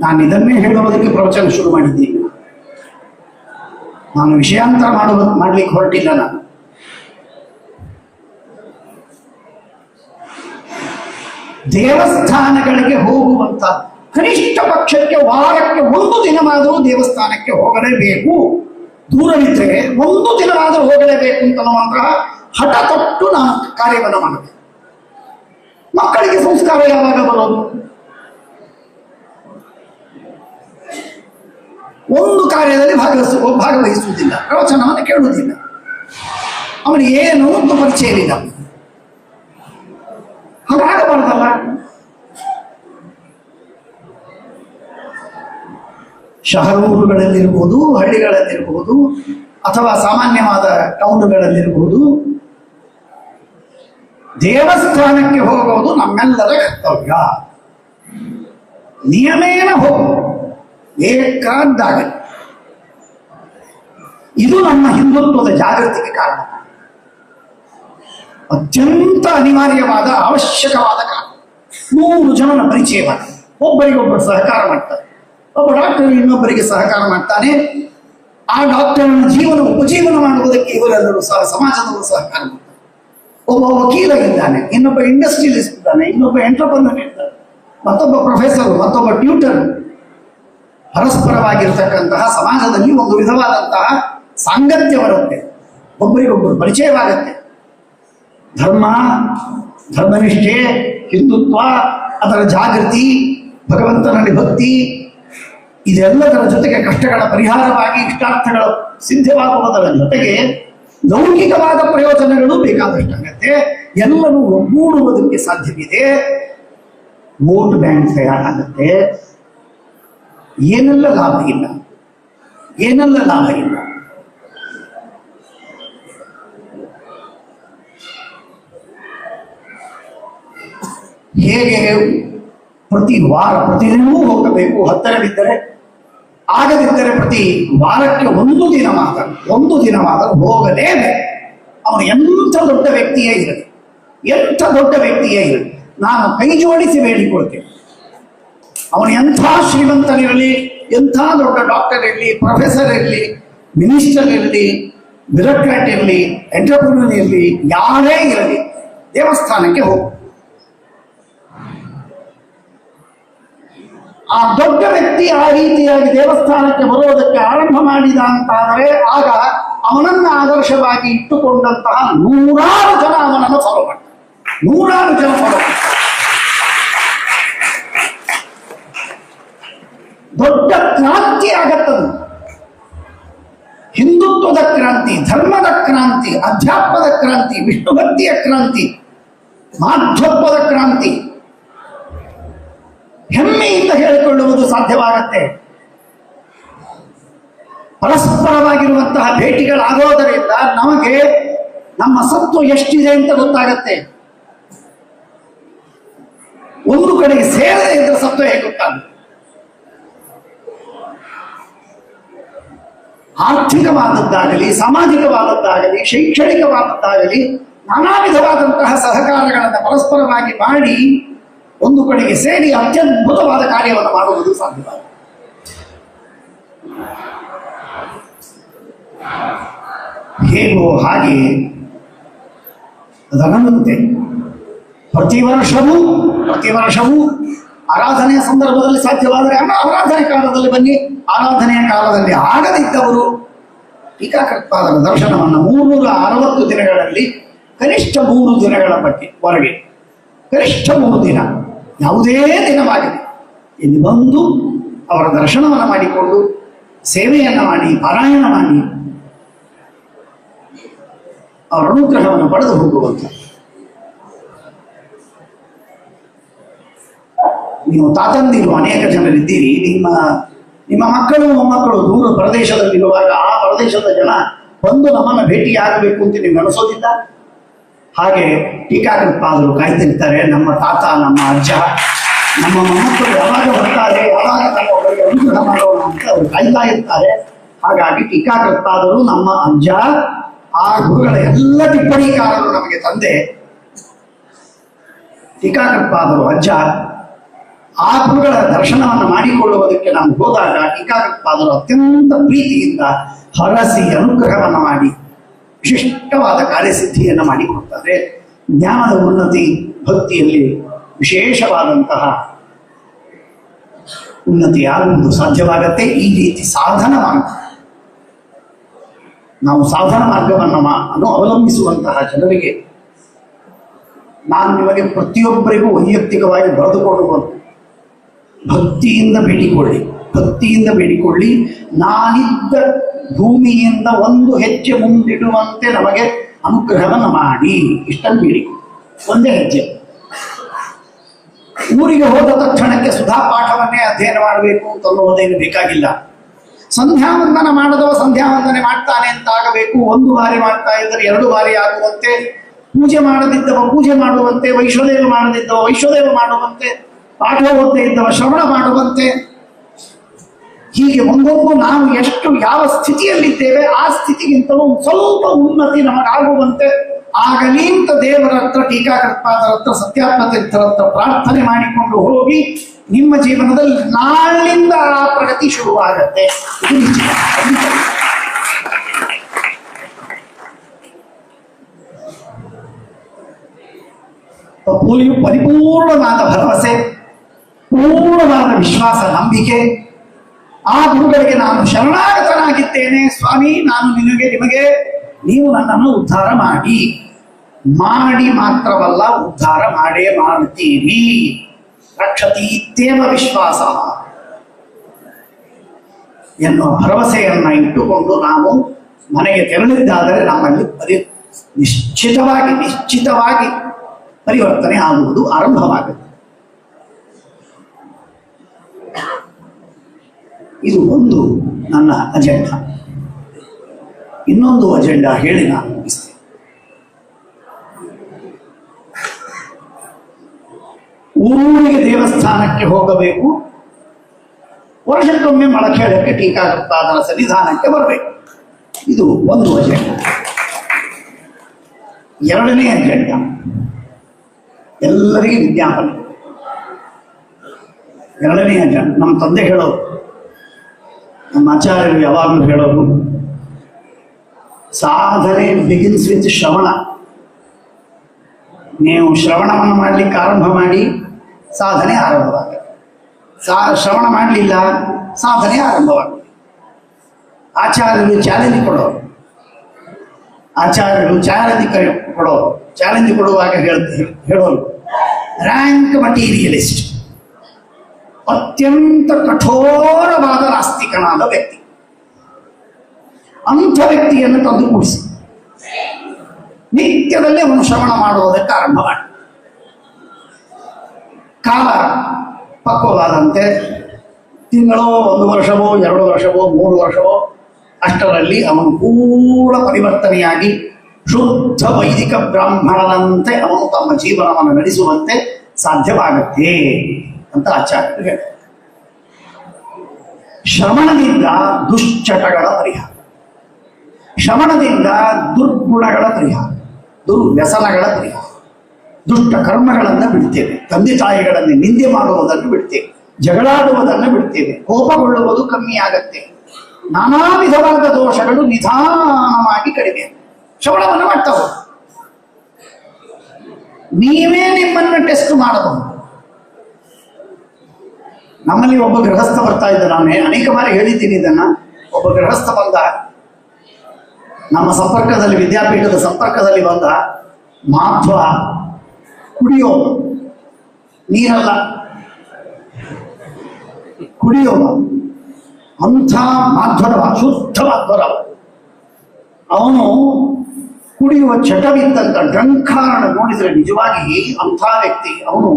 ನಾನು ಇದನ್ನೇ ಹೇಳುವುದಕ್ಕೆ ಪ್ರವಚನ ಶುರು ಮಾಡಿದ್ದೀನಿ. ನಾನು ವಿಷಯಾಂತರ ಮಾಡ್ಲಿಕ್ಕೆ ಹೊರಟಿಲ್ಲ. ನಾನು ದೇವಸ್ಥಾನಗಳಿಗೆ ಹೋಗುವಂತ ಕನಿಷ್ಠ ಪಕ್ಷಕ್ಕೆ ವಾರಕ್ಕೆ 1 ದಿನವಾದರೂ ದೇವಸ್ಥಾನಕ್ಕೆ ಹೋಗಲೇಬೇಕು. ದೂರವಿದ್ರೆ 1 ದಿನವಾದರೂ ಹೋಗಲೇಬೇಕು ಅಂತನ್ನುವಂತಹ ಹಠ ತೊಟ್ಟು ನಾವು ಕಾರ್ಯವನ್ನು ಮಾಡಬೇಕು. ಮಕ್ಕಳಿಗೆ ಸಂಸ್ಕಾರ ಯಾವಾಗ ಬರೋದು? ಒಂದು ಕಾರ್ಯದಲ್ಲಿ ಭಾಗವಹಿಸುವುದಿಲ್ಲ, ಪ್ರವಚನವನ್ನು ಕೇಳುವುದಿಲ್ಲ, ಅವನಿಗೆ ಏನು ಒಂದು ಪರಿಚಯವಿಲ್ಲ. ಹಾಗಾಗಬಾರ್ದಲ್ಲ. ಶಹರೂರುಗಳಲ್ಲಿರ್ಬೋದು, ಹಳ್ಳಿಗಳಲ್ಲಿರ್ಬೋದು, ಅಥವಾ ಸಾಮಾನ್ಯವಾದ ಟೌನ್ಗಳಲ್ಲಿರ್ಬೋದು, ದೇವಸ್ಥಾನಕ್ಕೆ ಹೋಗುವುದು ನಮ್ಮೆಲ್ಲರ ಕರ್ತವ್ಯ. ನಿಯಮೇನ ಹೋಗು, ಬೇಕಾದಾಗ. ಇದು ನಮ್ಮ ಹಿಂದುತ್ವದ ಜಾಗೃತಿಗೆ ಕಾರಣ, ಅತ್ಯಂತ ಅನಿವಾರ್ಯವಾದ ಅವಶ್ಯಕವಾದ ಕಾರಣ. 100 ಜನನ ಪರಿಚಯವಾದ, ಒಬ್ಬರಿಗೊಬ್ಬರು ಸಹಕಾರ ಮಾಡ್ತಾರೆ. ಒಬ್ಬ ಡಾಕ್ಟರ್ ಇನ್ನೊಬ್ಬರಿಗೆ ಸಹಕಾರ ಮಾಡ್ತಾನೆ. ಆ ಡಾಕ್ಟರ್ನ ಉಪಜೀವನ ಮಾಡುವುದಕ್ಕೆ ಇವರೆಲ್ಲರೂ ಸಮಾಜದವರು ಸಹಕಾರ ಮಾಡ್ತಾರೆ. ಒಬ್ಬ ವಕೀಲ ಇದ್ದಾನೆ, ಇನ್ನೊಬ್ಬ ಇಂಡಸ್ಟ್ರಿಯಲಿಸ್ಟ್ ಇದ್ದಾನೆ, ಇನ್ನೊಬ್ಬ ಎಂಟರ್ಪ್ರನರ್ ಇದ್ದಾನೆ, ಮತ್ತೊಬ್ಬ ಪ್ರೊಫೆಸರ್, ಮತ್ತೊಬ್ಬ ಟ್ಯೂಟರ್. ಪರಸ್ಪರವಾಗಿರ್ತಕ್ಕಂತಹ ಸಮಾಜದಲ್ಲಿ ಒಂದು ವಿಧವಾದಂತಹ ಸಾಂಗತ್ಯ ಬರುತ್ತೆ, ಒಬ್ಬರಿಗೊಬ್ಬರು ಪರಿಚಯವಾಗತ್ತೆ. ಧರ್ಮನಿಷ್ಠೆ, ಹಿಂದುತ್ವ, ಅದರ ಜಾಗೃತಿ, ಭಗವಂತನಲ್ಲಿ ಭಕ್ತಿ, ಇದೆಲ್ಲದರ ಜೊತೆಗೆ ಕಷ್ಟಗಳ ಪರಿಹಾರವಾಗಿ ಇಷ್ಟಾರ್ಥಗಳು ಸಿದ್ಧವಾಗುವುದರ ಜೊತೆಗೆ ಲೌಕಿಕವಾದ ಪ್ರಯೋಜನಗಳು ಬೇಕಾದಷ್ಟಾಗತ್ತೆ. ಎಲ್ಲರೂ ಒಗ್ಗೂಡುವುದಕ್ಕೆ ಸಾಧ್ಯವಿದೆ. ವೋಟ್ ಬ್ಯಾಂಕ್ ತಯಾರಾಗತ್ತೆ. ಏನೆಲ್ಲ ಲಾಭ ಇಲ್ಲ. ಹೇಗೆ ಪ್ರತಿ ವಾರ ಪ್ರತಿದಿನವೂ ಹೋಗಬೇಕು, ಹತ್ತಿರವಿದ್ದರೆ. ಆಗದಿದ್ದರೆ ಪ್ರತಿ ವಾರಕ್ಕೆ ಒಂದು ದಿನವಾದರೂ ಹೋಗಲೇಬೇಕು. ಅವನು ಎಂಥ ದೊಡ್ಡ ವ್ಯಕ್ತಿಯೇ ಇರಲಿ, ನಾನು ಕೈ ಜೋಡಿಸಿ ಬೇಡಿಕೊಳ್ತೇನೆ. ಅವನು ಎಂಥ ಶ್ರೀಮಂತನಿರಲಿ, ಎಂಥ ದೊಡ್ಡ ಡಾಕ್ಟರ್ ಇರಲಿ, ಪ್ರೊಫೆಸರ್ ಇರಲಿ, ಮಿನಿಸ್ಟರ್ ಇರಲಿ, ಬ್ಯೂರೋಕ್ರಾಟ್ ಇರಲಿ, ಎಂಟರ್ಪ್ರಿನರ್ ಇರಲಿ, ಯಾರೇ ಇರಲಿ, ದೇವಸ್ಥಾನಕ್ಕೆ ಹೋಗು. ಆ ದೊಡ್ಡ ವ್ಯಕ್ತಿ ಆ ರೀತಿಯಾಗಿ ದೇವಸ್ಥಾನಕ್ಕೆ ಬರುವುದಕ್ಕೆ ಆರಂಭ ಮಾಡಿದ ಅಂತಾದರೆ ಆಗ ಅವನನ್ನು ಆದರ್ಶವಾಗಿ ಇಟ್ಟುಕೊಂಡಂತಹ ನೂರಾರು ಜನ ಅವನನ್ನು ಫಾಲೋ ಮಾಡ್ತಾರೆ. ದೊಡ್ಡ ಕ್ರಾಂತಿ ಆಗತ್ತದು. ಹಿಂದುತ್ವದ ಕ್ರಾಂತಿ, ಧರ್ಮದ ಕ್ರಾಂತಿ, ಅಧ್ಯಾತ್ಮದ ಕ್ರಾಂತಿ, ವಿಷ್ಣು ಭಕ್ತಿಯ ಕ್ರಾಂತಿ, ಮಾಧ್ವತ್ವದ ಕ್ರಾಂತಿ ಹೆಮ್ಮೆಯಿಂದ ಹೇಳಿಕೊಳ್ಳುವುದು ಸಾಧ್ಯವಾಗತ್ತೆ. ಪರಸ್ಪರವಾಗಿರುವಂತಹ ಭೇಟಿಗಳಾಗೋದರಿಂದ ನಮಗೆ ನಮ್ಮ ಸತ್ವ ಎಷ್ಟಿದೆ ಅಂತ ಗೊತ್ತಾಗತ್ತೆ. ಒಂದು ಕಡೆಗೆ ಸೇರದೇ ಇದ್ದ ಸತ್ವ ಹೇಗೆ ಗೊತ್ತಾಗುತ್ತೆ? ಆರ್ಥಿಕವಾದದ್ದಾಗಲಿ, ಸಾಮಾಜಿಕವಾದದ್ದಾಗಲಿ, ಶೈಕ್ಷಣಿಕವಾದದ್ದಾಗಲಿ ನಾನಾ ವಿಧವಾದಂತಹ ಸಹಕಾರಗಳನ್ನು ಪರಸ್ಪರವಾಗಿ ಮಾಡಿ ಒಂದು ಕಡೆಗೆ ಸೇರಿ ಅತ್ಯದ್ಭುತವಾದ ಕಾರ್ಯವನ್ನು ಮಾಡುವುದು ಸಾಧ್ಯವಾಗಿದೆ. ಹೇಗೋ ಹಾಗೆ ಅದರಂತೆ ಪ್ರತಿ ವರ್ಷವೂ ಆರಾಧನೆಯ ಸಂದರ್ಭದಲ್ಲಿ ಸಾಧ್ಯವಾದರೆ ಆರಾಧನೆ ಕಾಲದಲ್ಲಿ ಬನ್ನಿ. ಆರಾಧನೆಯ ಕಾಲದಲ್ಲಿ ಆಗದಿದ್ದವರು ಟೀಕಾಕೃತ್ಪಾದರ ದರ್ಶನವನ್ನು 360 ದಿನಗಳಲ್ಲಿ ಕನಿಷ್ಠ 3 ದಿನಗಳ ಹೊರಗೆ, ಕನಿಷ್ಠ 3 ದಿನ, ಯಾವುದೇ ದಿನವಾಗಲಿ ಇಲ್ಲಿ ಬಂದು ಅವರ ದರ್ಶನವನ್ನು ಮಾಡಿಕೊಂಡು ಸೇವೆಯನ್ನು ಮಾಡಿ, ಪಾರಾಯಣ ಮಾಡಿ, ಅವರ ಅನುಗ್ರಹವನ್ನು ಪಡೆದು ಹೋಗುವಂತ. ನೀವು ತಾತಂದಿರು ಅನೇಕ ಜನರಿದ್ದೀರಿ. ನಿಮ್ಮ ಮಕ್ಕಳು ಮೊಮ್ಮಕ್ಕಳು ದೂರ ಪ್ರದೇಶದಲ್ಲಿರುವಾಗ ಆ ಪ್ರದೇಶದ ಜನ ಬಂದು ನಮ್ಮನ್ನು ಭೇಟಿಯಾಗಬೇಕು ಅಂತ ನೀವು ಅನಿಸೋದಿಲ್ಲ? ಹಾಗೆ ಟೀಕಾಕೃತ್ಪಾದರು ಕಾಯ್ತಿರ್ತಾರೆ. ನಮ್ಮ ತಾತ, ನಮ್ಮ ಅಜ್ಜ, ನಮ್ಮ ಮೊಮ್ಮಕ್ಕಳು ಯಾವಾಗ ಬರ್ತಾರೆ, ಯಾವಾಗ ನಾವು ಅವರಿಗೆ ಅನುಗ್ರಹ ಮಾಡೋಣ ಅಂತ ಅವರು ಕಾಯ್ತಾ ಇರ್ತಾರೆ. ಹಾಗಾಗಿ ಟೀಕಾಕೃತ್ಪಾದರು ನಮ್ಮ ಅಜ್ಜ, ಆ ಗುರುಗಳ ಎಲ್ಲ ಟಿಪ್ಪಣಿಕಾರರು ನಮಗೆ ತಂದೆ. ಟೀಕಾಕೃತ್ಪಾದರು ಅಜ್ಜ, ಆ ಗುರುಗಳ ದರ್ಶನವನ್ನು ಮಾಡಿಕೊಳ್ಳುವುದಕ್ಕೆ ನಾವು ಹೋದಾಗ ಟೀಕಾಕೃತ್ಪಾದರು ಅತ್ಯಂತ ಪ್ರೀತಿಯಿಂದ ಹರಸಿ ಅನುಗ್ರಹವನ್ನು ಮಾಡಿ ವಿಶಿಷ್ಟವಾದ ಕಾರ್ಯಸಿದ್ಧಿಯನ್ನು ಮಾಡಿಕೊಡ್ತಾರೆ. ಜ್ಞಾನದ ಉನ್ನತಿ, ಭಕ್ತಿಯಲ್ಲಿ ವಿಶೇಷವಾದಂತಹ ಉನ್ನತಿ ಆಗುವುದು ಸಾಧ್ಯವಾಗತ್ತೆ ಈ ರೀತಿ ಸಾಧನ ಮಾರ್ಗ. ನಾವು ಸಾಧನ ಮಾರ್ಗವನ್ನು ಅವಲಂಬಿಸುವಂತಹ ಜನರಿಗೆ ನಾನು ನಿಮಗೆ ಪ್ರತಿಯೊಬ್ಬರಿಗೂ ವೈಯಕ್ತಿಕವಾಗಿ ಬರೆದುಕೊಡುವುದು, ಭಕ್ತಿಯಿಂದ ಬೇಡಿಕೊಳ್ಳಿ. ನಾನಿದ್ದ ಭೂಮಿಯಿಂದ ಒಂದು ಹೆಜ್ಜೆ ಮುಂದಿಡುವಂತೆ ನಮಗೆ ಅನುಗ್ರಹವನ್ನು ಮಾಡಿ, ಇಷ್ಟನ್ನು ಬೇಡಿಕೊಳ್ಳಿ. ಒಂದೇ ಹೆಜ್ಜೆ. ಊರಿಗೆ ಹೋದ ತಕ್ಷಣಕ್ಕೆ ಸುಧಾ ಪಾಠವನ್ನೇ ಅಧ್ಯಯನ ಮಾಡಬೇಕು ಅಂತ ಅನ್ನೋದೇನು ಬೇಕಾಗಿಲ್ಲ. ಸಂಧ್ಯಾವಂದನ ಮಾಡಿದವ ಸಂಧ್ಯಾವಂದನೆ ಮಾಡ್ತಾನೆ ಅಂತ ಆಗಬೇಕು. 1 ಬಾರಿ ಮಾಡ್ತಾ ಇದ್ದರೆ 2 ಬಾರಿ ಆಗುವಂತೆ, ಪೂಜೆ ಮಾಡದಿದ್ದವ ಪೂಜೆ ಮಾಡುವಂತೆ, ವೈಶ್ವದೇವ ಮಾಡದಿದ್ದವ ವೈಶ್ವದೇವ ಮಾಡುವಂತೆ, ಪಾಠ ಓದದೇ ಇದ್ದವ ಶ್ರವಣ ಮಾಡುವಂತೆ, ಹೀಗೆ ಒಂದೊಂದು ನಾವು ಎಷ್ಟು ಯಾವ ಸ್ಥಿತಿಯಲ್ಲಿದ್ದೇವೆ ಆ ಸ್ಥಿತಿಗಿಂತಲೂ ಸ್ವಲ್ಪ ಉನ್ನತಿ ನಮಗಾಗುವಂತೆ ಆಗಲಿ ಅಂತ ದೇವರ ಹತ್ರ, ಟೀಕಾಕೃತ್ಪಾದರ ಹತ್ರ, ಸತ್ಯಾತ್ಮ ತೀರ್ಥರ ಹತ್ರ ಪ್ರಾರ್ಥನೆ ಮಾಡಿಕೊಂಡು ಹೋಗಿ ನಿಮ್ಮ ಜೀವನದಲ್ಲಿ ನಾಳಿಂದ ಆ ಪ್ರಗತಿ ಶುರುವಾಗತ್ತೆ. ಇದು ನಿಶ್ಚಿತ. ಪರಿಪೂರ್ಣವಾದ ಭರವಸೆ, ಪೂರ್ಣವಾದ ವಿಶ್ವಾಸ, ನಂಬಿಕೆ. ಆ ಗುರುಗಳಿಗೆ ನಾನು ಶರಣಾಗತನಾಗಿದ್ದೇನೆ ಸ್ವಾಮಿ, ನಾನು ನಿಮಗೆ ನೀವು ನನ್ನನ್ನು ಉದ್ಧಾರ ಮಾಡಿ ಮಾತ್ರವಲ್ಲ, ಉದ್ಧಾರ ಮಾಡೇ ಮಾಡುತ್ತೀರಿ. ರಕ್ಷತಿ ಇತ್ಯೇವ ವಿಶ್ವಾಸ ಎನ್ನುವ ಭರವಸೆಯನ್ನ ಇಟ್ಟುಕೊಂಡು ನಾವು ಮನೆಗೆ ತೆರಳಿದ್ದಾದರೆ ನಮ್ಮಲ್ಲಿ ನಿಶ್ಚಿತವಾಗಿ ಪರಿವರ್ತನೆ ಆಗುವುದು ಆರಂಭವಾಗುತ್ತೆ. ಇದು ಒಂದು ನನ್ನ ಅಜೆಂಡಾ. ಇನ್ನೊಂದು ಅಜೆಂಡಾ ಹೇಳಿ ನಾನು ಮುಗಿಸ್ತೇನೆ. ಊರಿಗೆ ದೇವಸ್ಥಾನಕ್ಕೆ ಹೋಗಬೇಕು, ವರ್ಷಕ್ಕೊಮ್ಮೆ ಮಳಖೇಳಕ್ಕೆ ಟೀಕಾಕೃಪಾದರ ಸನ್ನಿಧಾನಕ್ಕೆ ಬರಬೇಕು. ಇದು ಒಂದು ಅಜೆಂಡ. ಎರಡನೇ ಅಜೆಂಡ ಎಲ್ಲರಿಗೂ ವಿಜ್ಞಾಪನೆ. ಎರಡನೇ ಅಜೆಂಡ ನಮ್ಮ ತಂದೆ ಹೇಳೋರು, ನಮ್ಮ ಆಚಾರ್ಯರು ಯಾವಾಗಲೂ ಹೇಳೋರು, ಸಾಧನೆ ಬಿಗಿನ್ಸ್ ವಿತ್ ಶ್ರವಣ. ನೀವು ಶ್ರವಣವನ್ನು ಮಾಡಲಿಕ್ಕೆ ಆರಂಭ ಮಾಡಿ ಸಾಧನೆ ಆರಂಭವಾಗುತ್ತೆ. ಶ್ರವಣ ಮಾಡಲಿಲ್ಲ, ಸಾಧನೆ ಆರಂಭವಾಗುತ್ತೆ. ಆಚಾರ್ಯರು ಚಾಲೆಂಜ್ ಕೊಡೋರು, ಆಚಾರ್ಯರು ಚಾಲೆಂಜ್ ಕೊಡುವಾಗ ಹೇಳೋರು ರ್ಯಾಂಕ್ ಮಟೀರಿಯಲಿಸ್ಟ್, ಅತ್ಯಂತ ಕಠೋರವಾದ ನಾಸ್ತಿಕನಾದ ವ್ಯಕ್ತಿ. ಅಂಥ ವ್ಯಕ್ತಿಯನ್ನು ತಂದು ಕೂಡಿಸಿ ನಿತ್ಯದಲ್ಲಿ ಅವನು ಶ್ರವಣ ಮಾಡುವುದಕ್ಕೆ ಆರಂಭ ಮಾಡಿ. ಕಾಲ ಪಕ್ವವಾದಂತೆ ತಿಂಗಳೋ 1 ವರ್ಷವೋ 2 ವರ್ಷವೋ 3 ವರ್ಷವೋ ಅಷ್ಟರಲ್ಲಿ ಅವನು ಪೂರ್ಣ ಪರಿವರ್ತನೆಯಾಗಿ ಶುದ್ಧ ವೈದಿಕ ಬ್ರಾಹ್ಮಣನಂತೆ ಅವನು ತಮ್ಮ ಜೀವನವನ್ನು ನಡೆಸುವಂತೆ ಸಾಧ್ಯವಾಗುತ್ತೆ ಅಂತ ಆಚಾರ್ಯರು ಹೇಳ್ತಾರೆ. ಶ್ರವಣದಿಂದ ದುಶ್ಚಟಗಳ ಪರಿಹಾರ, ಶ್ರವಣದಿಂದ ದುರ್ಗುಣಗಳ ಪರಿಹಾರ, ದುರ್ವ್ಯಸನಗಳ ಪರಿಹಾರ, ದುಷ್ಟ ಕರ್ಮಗಳನ್ನು ಬಿಡ್ತೇವೆ, ತಂದೆ ತಾಯಿಗಳಲ್ಲಿ ನಿಂದೆ ಮಾಡುವುದನ್ನು ಬಿಡ್ತೇವೆ, ಜಗಳಾಡುವುದನ್ನು ಬಿಡ್ತೇವೆ, ಕೋಪಗೊಳ್ಳುವುದು ಕಮ್ಮಿ ಆಗತ್ತೆ, ನಾನಾ ವಿಧವಾದ ದೋಷಗಳು ನಿಧಾನವಾಗಿ ಕಡಿಮೆ. ಶ್ರವಣವನ್ನು ಮಾಡ್ತಾ ಹೋಗಿ ನೀವೇ ನಿಮ್ಮನ್ನು ಟೆಸ್ಟ್ ಮಾಡಬಹುದು. ನಮ್ಮಲ್ಲಿ ಒಬ್ಬ ಗೃಹಸ್ಥ ಬರ್ತಾ ಇದ್ದ, ನಾನು ಅನೇಕ ಬಾರಿ ಹೇಳಿದ್ದೀನಿ ಇದನ್ನ. ಒಬ್ಬ ಗೃಹಸ್ಥ ಬಂದ, ನಮ್ಮ ಸಂಪರ್ಕದಲ್ಲಿ, ವಿದ್ಯಾಪೀಠದ ಸಂಪರ್ಕದಲ್ಲಿ ಬಂದ. ಮಾಧ್ವ, ಕುಡಿಯೋ ನೀರಲ್ಲ, ಕುಡಿಯೋವ ಅಂಥ ಮಾಧ್ವರವ, ಶುದ್ಧ ಮಾಧ್ವರವ. ಅವನು ಕುಡಿಯುವ ಚಟವಿದ್ದಂತ ಡ್ರಂಕಾರಣ ನೋಡಿದರೆ ನಿಜವಾಗಿ ಅಂಥ ವ್ಯಕ್ತಿ. ಅವನು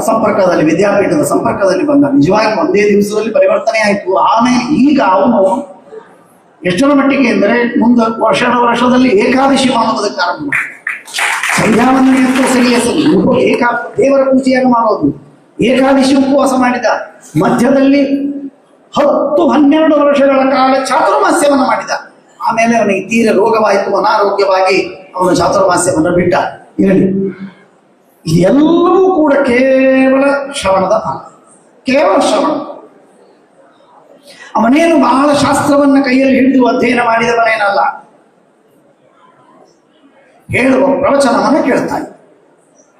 ಸಂಪರ್ಕದಲ್ಲಿ, ವಿದ್ಯಾಪೀಠದ ಸಂಪರ್ಕದಲ್ಲಿ ಬಂದ. ನಿಜವಾಗಿ ಒಂದೇ ದಿವಸದಲ್ಲಿ ಪರಿವರ್ತನೆ ಆಯಿತು. ಆಮೇಲೆ ಈಗ ಅವನು ಎಷ್ಟರ ಮಟ್ಟಿಗೆ ಅಂದರೆ ಮುಂದೆ ವರ್ಷದಲ್ಲಿ ಏಕಾದಶಿ ಮಾಡುವುದಕ್ಕೆ ಆರಂಭ ಮಾಡಿದ. ಸಂಧ್ಯಾವಂದನೆಯಂತೂ ಸರಿಯೇ ಸರಿ, ದೇವರ ಪೂಜೆಯನ್ನು ಮಾಡೋದು, ಏಕಾದಶಿ ಉಪವಾಸ ಮಾಡಿದ. ಮಧ್ಯದಲ್ಲಿ 10-12 ವರ್ಷಗಳ ಕಾಲ ಚಾತುರ್ಮಾಸ್ಯವನ್ನು ಮಾಡಿದ. ಆಮೇಲೆ ಅವನಿಗೆ ತೀರ ರೋಗವಾಯಿತು, ಅನಾರೋಗ್ಯವಾಗಿ ಅವನು ಚಾತುರ್ಮಾಸ್ಯವನ್ನು ಬಿಟ್ಟ. ಇರಲಿ, ಇದೆಲ್ಲವೂ ಕೂಡ ಕೇವಲ ಶ್ರವಣದ ಭಾಗ, ಕೇವಲ ಶ್ರವಣ. ಅವನೇನು ಬಹಳ ಶಾಸ್ತ್ರವನ್ನು ಕೈಯಲ್ಲಿ ಹಿಡಿದು ಅಧ್ಯಯನ ಮಾಡಿದವನೇನಲ್ಲ. ಹೇಳುವ ಪ್ರವಚನವನ್ನು ಕೇಳ್ತಾನೆ.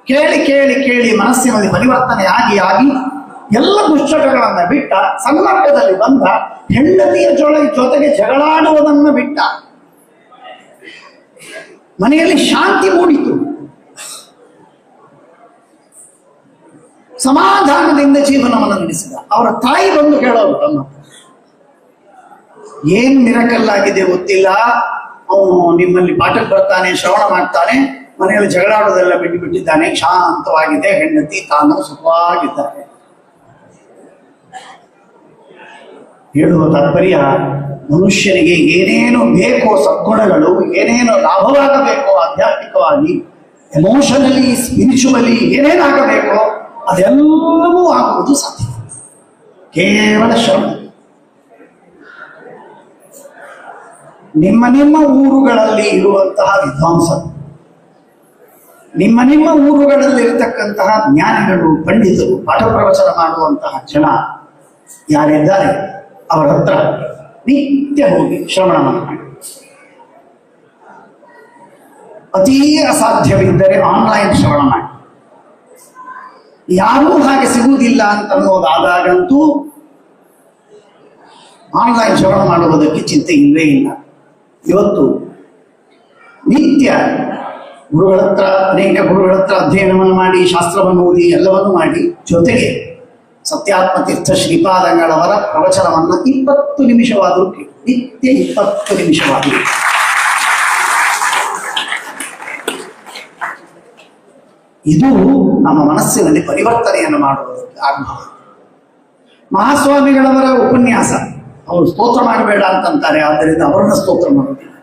ಕೇಳಿ ಕೇಳಿ ಕೇಳಿ ಮನಸ್ಸಿನಲ್ಲಿ ಪರಿವರ್ತನೆ ಆಗಿ ಎಲ್ಲ ದುಶ್ಚಟಗಳನ್ನು ಬಿಟ್ಟ. ಸನ್ನರ್ಭದಲ್ಲಿ ಬಂದ ಹೆಂಡತಿಯ ಜೊತೆಗೆ ಜಗಳಾಡುವುದನ್ನು ಬಿಟ್ಟ. ಮನೆಯಲ್ಲಿ ಶಾಂತಿ ಮೂಡಿತು. ಸಮಾಧಾನದಿಂದ ಜೀವನವನ್ನು ನಡೆಸಿದ. ಅವರ ತಾಯಿ ಬಂದು ಕೇಳೋರು, ತಮ್ಮ ಏನು ಮಿರಕಲ್ ಆಗಿದೆ ಗೊತ್ತಿಲ್ಲ, ಅವನು ನಿಮ್ಮಲ್ಲಿ ಪಾಠಕ್ಕೆ ಬರ್ತಾನೆ, ಶ್ರವಣ ಮಾಡ್ತಾನೆ, ಮನೆಯಲ್ಲಿ ಜಗಳಾಡೋದೆಲ್ಲ ಬಿಟ್ಟಿದ್ದಾನೆ, ಶಾಂತವಾಗಿದೆ, ಹೆಂಡತಿ ತಾನು ಸುಖವಾಗಿದ್ದಾರೆ. ಹೇಳುವ ತಾತ್ಪರ್ಯ, ಮನುಷ್ಯನಿಗೆ ಏನೇನು ಬೇಕೋ ಸದ್ಗುಣಗಳು, ಏನೇನು ಲಾಭವಾಗಬೇಕೋ ಆಧ್ಯಾತ್ಮಿಕವಾಗಿ, ಎಮೋಷನಲಿ, ಸ್ಪಿರಿಚುವಲಿ ಏನೇನಾಗಬೇಕೋ ಅದೆಲ್ಲವೂ ಆಗುವುದು ಸಾಧ್ಯ ಕೇವಲ ಶ್ರವಣ. ನಿಮ್ಮ ನಿಮ್ಮ ಊರುಗಳಲ್ಲಿ ಇರುವಂತಹ ವಿದ್ವಾಂಸರು, ನಿಮ್ಮ ಊರುಗಳಲ್ಲಿ ಇರತಕ್ಕಂತಹ ಜ್ಞಾನಿಗಳು, ಪಂಡಿತರು, ಪಾಠ ಪ್ರವಚನ ಮಾಡುವಂತಹ ಜನ ಯಾರಿದ್ದಾರೆ ಅವರ ಹತ್ರ ನಿತ್ಯ ಹೋಗಿ ಶ್ರವಣವನ್ನು ಮಾಡಿ. ಅತೀ ಅಸಾಧ್ಯವಿದ್ದರೆ ಆನ್ಲೈನ್ ಶ್ರವಣ ಮಾಡಿ. ಯಾರೂ ಹಾಗೆ ಸಿಗುವುದಿಲ್ಲ ಅಂತ ಅನ್ನೋದಾದಾಗಂತೂ ಆನ್ಲೈನ್ ಶ್ರವಣ ಮಾಡುವುದಕ್ಕೆ ಚಿಂತೆ ಇಲ್ಲವೇ ಇಲ್ಲ. ಇವತ್ತು ನಿತ್ಯ ಅನೇಕ ಗುರುಗಳ ಹತ್ರ ಅಧ್ಯಯನವನ್ನು ಮಾಡಿ, ಶಾಸ್ತ್ರವನ್ನು ಓದಿ, ಎಲ್ಲವನ್ನು ಮಾಡಿ, ಜೊತೆಗೆ ಸತ್ಯಾತ್ಮತೀರ್ಥ ಶ್ರೀಪಾದಂಗಳವರ ಪ್ರವಚನವನ್ನು 20 ನಿಮಿಷವಾದರೂ ನಿತ್ಯ 20 ನಿಮಿಷವಾದರೂ. ಇದು ನಮ್ಮ ಮನಸ್ಸಿನಲ್ಲಿ ಪರಿವರ್ತನೆಯನ್ನು ಮಾಡುವುದಕ್ಕೆ ಆರಂಭ. ಮಹಾಸ್ವಾಮಿಗಳವರ ಉಪನ್ಯಾಸ, ಅವರು ಸ್ತೋತ್ರ ಮಾಡಬೇಡ ಅಂತಂತಾರೆ, ಆದ್ದರಿಂದ ಅವರನ್ನ ಸ್ತೋತ್ರ ಮಾಡೋದಿಲ್ಲ.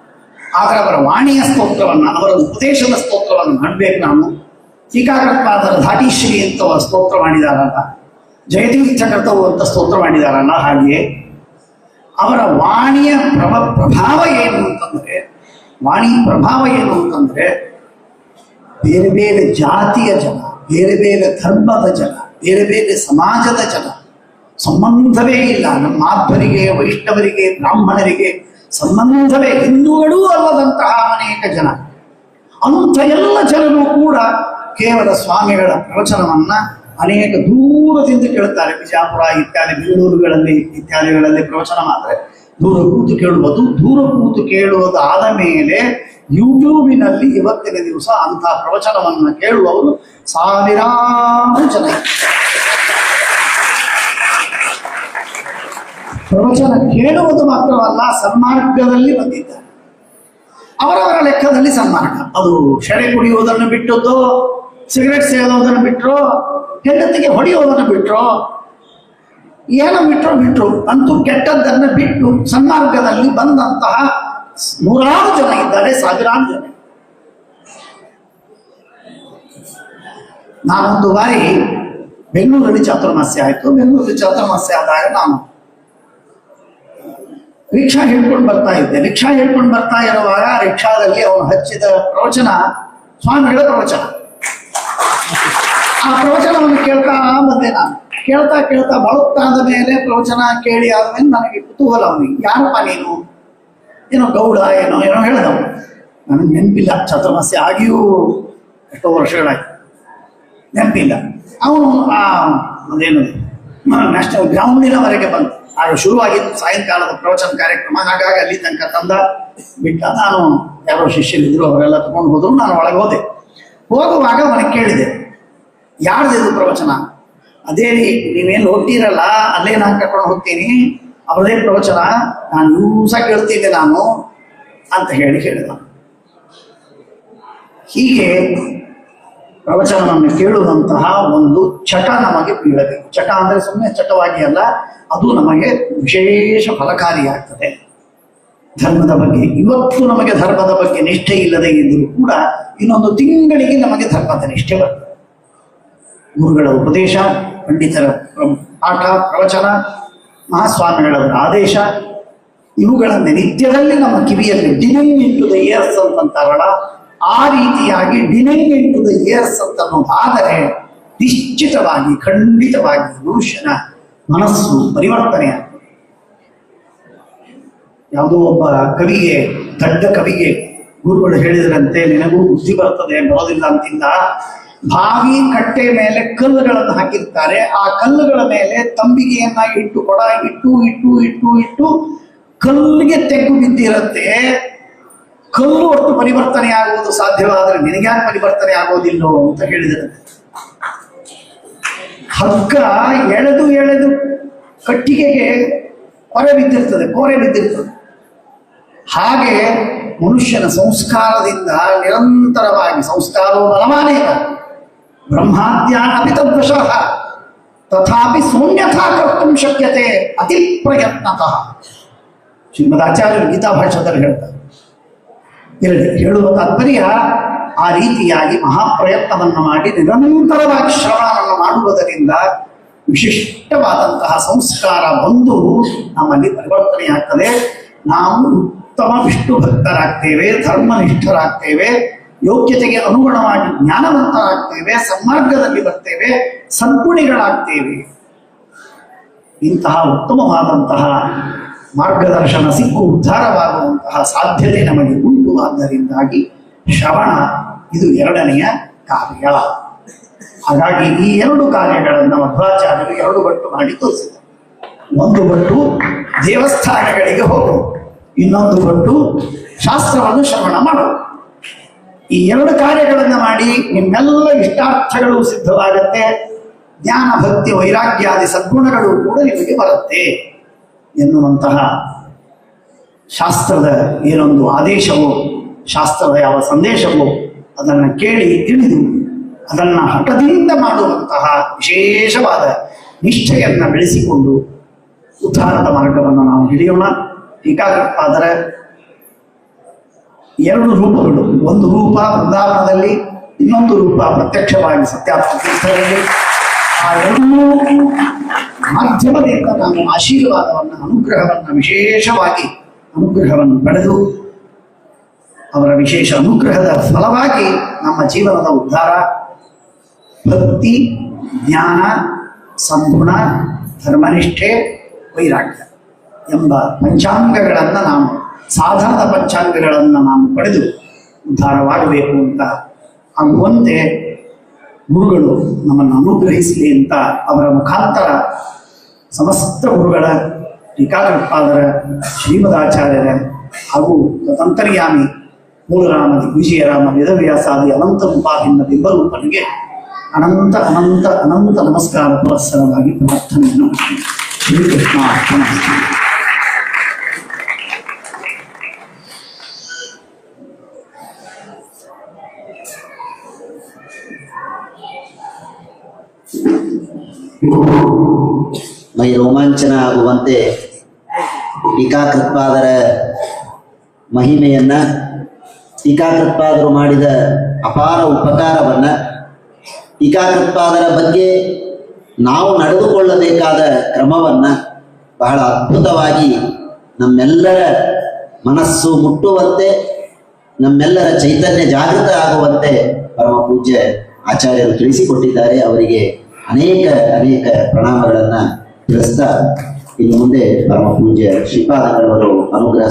ಆದರೆ ಅವರ ವಾಣಿಯ ಸ್ತೋತ್ರವನ್ನು, ಅವರ ಉಪದೇಶದ ಸ್ತೋತ್ರವನ್ನು ಮಾಡಬೇಕು. ನಾವು ಟೀಕಾಕೃತ್ಪಾದರ ಧಾಟಿಶ್ರೀ ಅಂತ ಸ್ತೋತ್ರ ಮಾಡಿದಾರಲ್ಲ, ಜಯತೀರ್ಥಕರ್ತವು ಅಂತ ಸ್ತೋತ್ರ ಮಾಡಿದಾರಲ್ಲ, ಹಾಗೆ ಅವರ ವಾಣಿಯ ಪ್ರಭಾವ ಏನು ಅಂತಂದ್ರೆ, ವಾಣಿ ಪ್ರಭಾವ ಏನು ಅಂತಂದ್ರೆ ಬೇರೆ ಬೇರೆ ಜಾತಿಯ ಜನ, ಬೇರೆ ಬೇರೆ ಧರ್ಮದ ಜನ, ಬೇರೆ ಬೇರೆ ಸಮಾಜದ ಜನ, ಸಂಬಂಧವೇ ಇಲ್ಲ. ನಮ್ಮ ಮಾಧ್ವರಿಗೆ, ವೈಷ್ಣವರಿಗೆ, ಬ್ರಾಹ್ಮಣರಿಗೆ ಸಂಬಂಧವೇ, ಹಿಂದೂಗಳೂ ಅಲ್ಲದಂತಹ ಅನೇಕ ಜನ, ಅಂಥ ಎಲ್ಲ ಜನರು ಕೂಡ ಕೇವಲ ಸ್ವಾಮಿಗಳ ಪ್ರವಚನವನ್ನ ಅನೇಕ ದೂರದಿಂದ ಕೇಳುತ್ತಾರೆ. ಬಿಜಾಪುರ ಇತ್ಯಾದಿ ಬೆಂಗಳೂರುಗಳಲ್ಲಿ ಇತ್ಯಾದಿಗಳಲ್ಲಿ ಪ್ರವಚನ ಮಾಡಿದ್ರೆ ದೂರ ಕೂತು ಕೇಳುವುದು. ದೂರ ಕೂತು ಕೇಳುವುದು ಆದ ಮೇಲೆ ಯೂಟ್ಯೂಬಿನಲ್ಲಿ ಇವತ್ತಿನ ದಿವಸ ಅಂತಹ ಪ್ರವಚನವನ್ನು ಕೇಳುವವರು ಸಾವಿರಾರು ಜನ. ಪ್ರವಚನ ಕೇಳುವುದು ಮಾತ್ರವಲ್ಲ, ಸನ್ಮಾರ್ಗದಲ್ಲಿ ಬಂದಿದ್ದಾರೆ. ಅವರವರ ಲೆಕ್ಕದಲ್ಲಿ ಸನ್ಮಾರ್ಗ. ಅದು ಶೆಡೆ ಕುಡಿಯುವುದನ್ನು ಬಿಟ್ಟದ್ದು, ಸಿಗರೆಟ್ ಸೇದೋದನ್ನು ಬಿಟ್ಟರು, ಹೆಂಡತಿಗೆ ಹೊಡೆಯುವುದನ್ನು ಬಿಟ್ಟರು, ಏನೋ ಬಿಟ್ಟರು ಅಂತೂ ಕೆಟ್ಟದ್ದನ್ನು ಬಿಟ್ಟು ಸನ್ಮಾರ್ಗದಲ್ಲಿ ಬಂದಂತಹ ನೂರಾರು ಜನ ಇದ್ದಾರೆ, ಸಾವಿರಾರು ಜನ. ನಾನೊಂದು ಬಾರಿ ಬೆಂಗಳೂರಲ್ಲಿ ಚಾತುರ್ಮಾಸ್ಯ ಆಯಿತು. ಬೆಂಗಳೂರಲ್ಲಿ ಚಾತುರ್ಮಾಸ್ಯ ಆದಾಗ ನಾನು ರಿಕ್ಷಾ ಹಿಡ್ಕೊಂಡು ಬರ್ತಾ ಇದ್ದೆ. ರಿಕ್ಷಾ ಹಿಡ್ಕೊಂಡು ಬರ್ತಾ ಇರುವಾಗ ರಿಕ್ಷಾದಲ್ಲಿ ಅವನು ಹಚ್ಚಿದ ಪ್ರವಚನ ಸ್ವಾಮಿಗಳ ಪ್ರವಚನ. ಆ ಪ್ರವಚನವನ್ನು ಕೇಳ್ತಾ ಬಂದೆ. ನಾನು ಕೇಳ್ತಾ ಕೇಳ್ತಾ ಬಳುತ್ತಾದ ಮೇಲೆ ಪ್ರವಚನ ಕೇಳಿ ಆದ್ಮೇಲೆ ನನಗೆ ಕುತೂಹಲ. ಅವನಿಗೆ ಯಾರಪ್ಪ ನೀನು, ಏನೋ ಗೌಡ ಏನೋ ಏನೋ ಹೇಳ್ದವ. ನನಗೆ ನೆನಪಿಲ್ಲ, ಚಾತುರ್ಮಾಸ್ಯ ಆಗಿಯೂ ಎಷ್ಟೋ ವರ್ಷಗಳಾಯ್ತು, ನೆನಪಿಲ್ಲ. ಅವನು ಅದೇನು ನ್ಯಾಷನಲ್ ಗ್ರೌಂಡಿನವರೆಗೆ ಬಂದು ಆಗ ಶುರುವಾಗಿದ್ದು ಸಾಯಂಕಾಲದ ಪ್ರವಚನ ಕಾರ್ಯಕ್ರಮ. ಹಾಗಾಗಿ ಅಲ್ಲಿ ತನಕ ತಂದ ಬಿಟ್ಟ. ನಾನು ಯಾರೋ ಶಿಷ್ಯರಿದ್ರು, ಅವರೆಲ್ಲ ತಗೊಂಡು ಹೋದ್ರು. ನಾನು ಒಳಗೆ ಹೋದೆ. ಹೋಗುವಾಗ ಅವನಿಗೆ ಕೇಳಿದೆ, ಯಾರ್ದಿದು ಪ್ರವಚನ? ಅದೇ ರೀ ನೀವೇನು ಹೋಗ್ತೀರಲ್ಲ, ಅಲ್ಲೇ ನಾನು ಕರ್ಕೊಂಡು ಹೋಗ್ತೀನಿ, ಅವರದೇ ಪ್ರವಚನ, ನಾನು ದಿವಸ ಕೇಳ್ತಿದ್ದೆ ನಾನು ಅಂತ ಹೇಳಿದ. ಹೀಗೆ ಪ್ರವಚನವನ್ನು ಕೇಳುವಂತಹ ಒಂದು ಚಟ ನಮಗೆ ಬೀಳಬೇಕು. ಚಟ ಅಂದರೆ ಸುಮ್ಮನೆ ಚಟವಾಗಿ ಅಲ್ಲ, ಅದು ನಮಗೆ ವಿಶೇಷ ಫಲಕಾರಿಯಾಗ್ತದೆ. ಧರ್ಮದ ಬಗ್ಗೆ ಇವತ್ತು ನಮಗೆ ಧರ್ಮದ ಬಗ್ಗೆ ನಿಷ್ಠೆ ಇಲ್ಲದೆ ಇದ್ದರೂ ಕೂಡ ಇನ್ನೊಂದು ತಿಂಗಳಿಗೆ ನಮಗೆ ಧರ್ಮದ ನಿಷ್ಠೆ ಬರ್ತದೆ. ಗುರುಗಳ ಉಪದೇಶ, ಪಂಡಿತರ ಪಾಠ ಪ್ರವಚನ, ಮಹಾಸ್ವಾಮಿಗಳವರ ಆದೇಶ, ಇವುಗಳನ್ನು ನಿತ್ಯದಲ್ಲಿ ನಮ್ಮ ಕಿವಿಯಲ್ಲಿ ಡಿನಿಂಗ್ ಇಂಟು ದ ಇಯರ್ಸ್ ಅಂತಂತಾರಲ್ಲ, ಆ ರೀತಿಯಾಗಿ ಡಿನಿಂಗ್ ಇಂಟು ದ ಇಯರ್ಸ್ ಅಂತನ್ನೋದಾದರೆ ನಿಶ್ಚಿತವಾಗಿ ಖಂಡಿತವಾಗಿ ಮನುಷ್ಯನ ಮನಸ್ಸು ಪರಿವರ್ತನೆ ಆಗ್ತದೆ. ಯಾವುದೋ ಒಬ್ಬ ಕವಿಗೆ, ದೊಡ್ಡ ಕವಿಗೆ ಗುರುಗಳು ಹೇಳಿದ್ರಂತೆ, ನಿನಗೂ ಬುದ್ಧಿ ಬರ್ತದೆ ಬರೋದಿಲ್ಲ ಅಂತಿಲ್ಲ. ಬಾವಿ ಕಟ್ಟೆ ಮೇಲೆ ಕಲ್ಲುಗಳನ್ನು ಹಾಕಿರ್ತಾರೆ. ಆ ಕಲ್ಲುಗಳ ಮೇಲೆ ತಂಬಿಗೆಯನ್ನ ಇಟ್ಟು, ಕೊಡ ಇಟ್ಟು ಇಟ್ಟು ಇಟ್ಟು ಇಟ್ಟು ಕಲ್ಲಿಗೆ ತೆಗ್ಗು ಬಿದ್ದಿರುತ್ತೆ. ಕಲ್ಲು ಒಟ್ಟು ಪರಿವರ್ತನೆ ಆಗುವುದು ಸಾಧ್ಯವಾದರೆ ನಿನಗ್ಯಾಕೆ ಪರಿವರ್ತನೆ ಆಗೋದಿಲ್ಲೋ ಅಂತ ಹೇಳಿದರೆ, ಹಗ್ಗ ಎಳೆದು ಎಳೆದು ಕಟ್ಟಿಗೆಗೆ ಕೋರೆ ಬಿದ್ದಿರ್ತದೆ. ಹಾಗೆ ಮನುಷ್ಯನ ಸಂಸ್ಕಾರದಿಂದ ನಿರಂತರವಾಗಿ ಸಂಸ್ಕಾರೋ ಬಲವಾನೇಕ ಬ್ರಹ್ಮಾದ್ಯಾನಪಿ ತದ್ವಶಃ ತಥಾಪಿ ಶೂನ್ಯಥಾ ಕರ್ತುಂ ಶಕ್ಯತೆ ಅತಿ ಪ್ರಯತ್ನತಃ. ಶ್ರೀಮದ್ ಆಚಾರ್ಯರು ಗೀತಾ ಭಾಷ್ಯದಲ್ಲಿ ಹೇಳ್ತಾರೆ. ಹೇಳುವ ತಾತ್ಪರ್ಯ, ಆ ರೀತಿಯಾಗಿ ಮಹಾಪ್ರಯತ್ನವನ್ನು ಮಾಡಿ ನಿರಂತರವಾಗಿ ಶ್ರವಣವನ್ನು ಮಾಡುವುದರಿಂದ ವಿಶಿಷ್ಟವಾದಂತಹ ಸಂಸ್ಕಾರ ಬಂದು ನಮ್ಮಲ್ಲಿ ಪರಿವರ್ತನೆಯಾಗ್ತದೆ. ನಾವು ಉತ್ತಮ ವಿಷ್ಣು ಭಕ್ತರಾಗ್ತೇವೆ, ಧರ್ಮನಿಷ್ಠರಾಗ್ತೇವೆ, ಯೋಗ್ಯತೆಗೆ ಅನುಗುಣವಾಗಿ ಜ್ಞಾನವಂತರಾಗ್ತೇವೆ, ಸನ್ಮಾರ್ಗದಲ್ಲಿ ಬರ್ತೇವೆ, ಸದ್ಗುಣಿಗಳಾಗ್ತೇವೆ. ಇಂತಹ ಉತ್ತಮವಾದಂತಹ ಮಾರ್ಗದರ್ಶನ ಸಿಕ್ಕು ಉದ್ಧಾರವಾಗುವಂತಹ ಸಾಧ್ಯತೆ ನಮಗೆ ಉಂಟು. ಆದ್ದರಿಂದಾಗಿ ಶ್ರವಣ ಇದು ಎರಡನೆಯ ಕಾರ್ಯ. ಹಾಗಾಗಿ ಈ ಎರಡು ಕಾರ್ಯಗಳನ್ನು ಮಧ್ವಾಚಾರ್ಯರು ಎರಡು ಬಟ್ಟು ಮಾಡಿ ತೋರಿಸಿದ್ದಾರೆ. ಒಂದು ಬಟ್ಟು ದೇವಸ್ಥಾನಗಳಿಗೆ ಹೋಗು, ಇನ್ನೊಂದು ಬಟ್ಟು ಶಾಸ್ತ್ರವನ್ನು ಶ್ರವಣ ಮಾಡು. ಈ ಎರಡು ಕಾರ್ಯಗಳನ್ನು ಮಾಡಿ ನಿಮ್ಮೆಲ್ಲ ಇಷ್ಟಾರ್ಥಗಳು ಸಿದ್ಧವಾಗತ್ತೆ. ಜ್ಞಾನ, ಭಕ್ತಿ, ವೈರಾಗ್ಯಾದಿ ಸದ್ಗುಣಗಳು ಕೂಡ ನಿಮಗೆ ಬರುತ್ತೆ ಎನ್ನುವಂತಹ ಶಾಸ್ತ್ರದ ಏನೊಂದು ಆದೇಶವೋ, ಶಾಸ್ತ್ರದ ಯಾವ ಸಂದೇಶವೋ ಅದನ್ನು ಕೇಳಿ ತಿಳಿದು ಅದನ್ನು ಹಠದಿಂದ ಮಾಡುವಂತಹ ವಿಶೇಷವಾದ ನಿಷ್ಠೆಯನ್ನು ಬೆಳೆಸಿಕೊಂಡು ಉದ್ಧಾರದ ಮಾರ್ಗವನ್ನು ನಾವು ಹಿಡಿಯೋಣ. ಟೀಕಾಕೃತ್ಪಾದರ ಎರಡು ರೂಪಗಳು. ಒಂದು ರೂಪ ವೃಂದಾವನದಲ್ಲಿ ಇನ್ನೊಂದು ರೂಪ ಪ್ರತ್ಯಕ್ಷವಾಗಿ ಸತ್ಯಾತ್ಮ ತೀರ್ಥರಲ್ಲಿ. ಆ ಎರಡೂ ಮಾಧ್ಯಮದಿಂದ ನಾನು ಆಶೀರ್ವಾದವನ್ನು, ಅನುಗ್ರಹವನ್ನು, ವಿಶೇಷವಾಗಿ ಅನುಗ್ರಹವನ್ನು ಪಡೆದು ಅವರ ವಿಶೇಷ ಅನುಗ್ರಹದ ಫಲವಾಗಿ ನಮ್ಮ ಜೀವನದ ಉದ್ಧಾರ, ಭಕ್ತಿ, ಜ್ಞಾನ, ಸದ್ಗುಣ, ಧರ್ಮನಿಷ್ಠೆ, ವೈರಾಗ್ಯ ಎಂಬ ಪಂಚಾಂಗಗಳನ್ನು ನಾವು, ಸಾಧನದ ಪಂಚಾಂಗಗಳನ್ನು ನಾವು ಪಡೆದು ಉದ್ಧಾರವಾಗಬೇಕು ಅಂತ ಆಗುವಂತೆ ಗುರುಗಳು ನಮ್ಮನ್ನು ಅನುಗ್ರಹಿಸಲಿ ಅಂತ ಅವರ ಮುಖಾಂತರ ಸಮಸ್ತ ಗುರುಗಳ, ಟೀಕಾಕೃತ್ಪಾದರ, ಶ್ರೀಮದಾಚಾರ್ಯರ ಹಾಗೂ ತದಂತರ್ಯಾಮಿ ಮೂಲರಾಮ ದಿಗ್ವಿಜಯರಾಮ ವೇದವ್ಯಾಸಾದಿ ಅನಂತ ರೂಪಾಭಿನ್ನ ಬಿಂಬರೂಪನಿಗೆ ಅನಂತ ಅನಂತ ಅನಂತ ನಮಸ್ಕಾರ ಪುರಸ್ಸರವಾಗಿ ಪ್ರಾರ್ಥನೆಯನ್ನು ಮಾಡಿ. ಶ್ರೀಕೃಷ್ಣ ಅರ್ಪಣಮಸ್ತು. ಮೈ ರೋಮಾಂಚನ ಆಗುವಂತೆ ಟೀಕಾಕೃತ್ಪಾದರ ಮಹಿಮೆಯನ್ನ, ಟೀಕಾಕೃತ್ಪಾದರು ಮಾಡಿದ ಅಪಾರ ಉಪಕಾರವನ್ನ, ಟೀಕಾಕೃತ್ಪಾದರ ಬಗ್ಗೆ ನಾವು ನಡೆದುಕೊಳ್ಳಬೇಕಾದ ಕ್ರಮವನ್ನ ಬಹಳ ಅದ್ಭುತವಾಗಿ ನಮ್ಮೆಲ್ಲರ ಮನಸ್ಸು ಮುಟ್ಟುವಂತೆ, ನಮ್ಮೆಲ್ಲರ ಚೈತನ್ಯ ಜಾಗೃತ ಆಗುವಂತೆ ಪರಮ ಪೂಜ್ಯ ಆಚಾರ್ಯರು ತಿಳಿಸಿಕೊಟ್ಟಿದ್ದಾರೆ. ಅವರಿಗೆ ಅನೇಕ ಅನೇಕ ಪ್ರಣಾಮಗಳನ್ನ ತಿಳಿಸ್ತಾ ಇನ್ನು ಮುಂದೆ ಪರಮ ಪೂಜ್ಯ ಶ್ರೀಪಾದಂಗಳವರು ಅನುಗ್ರಹ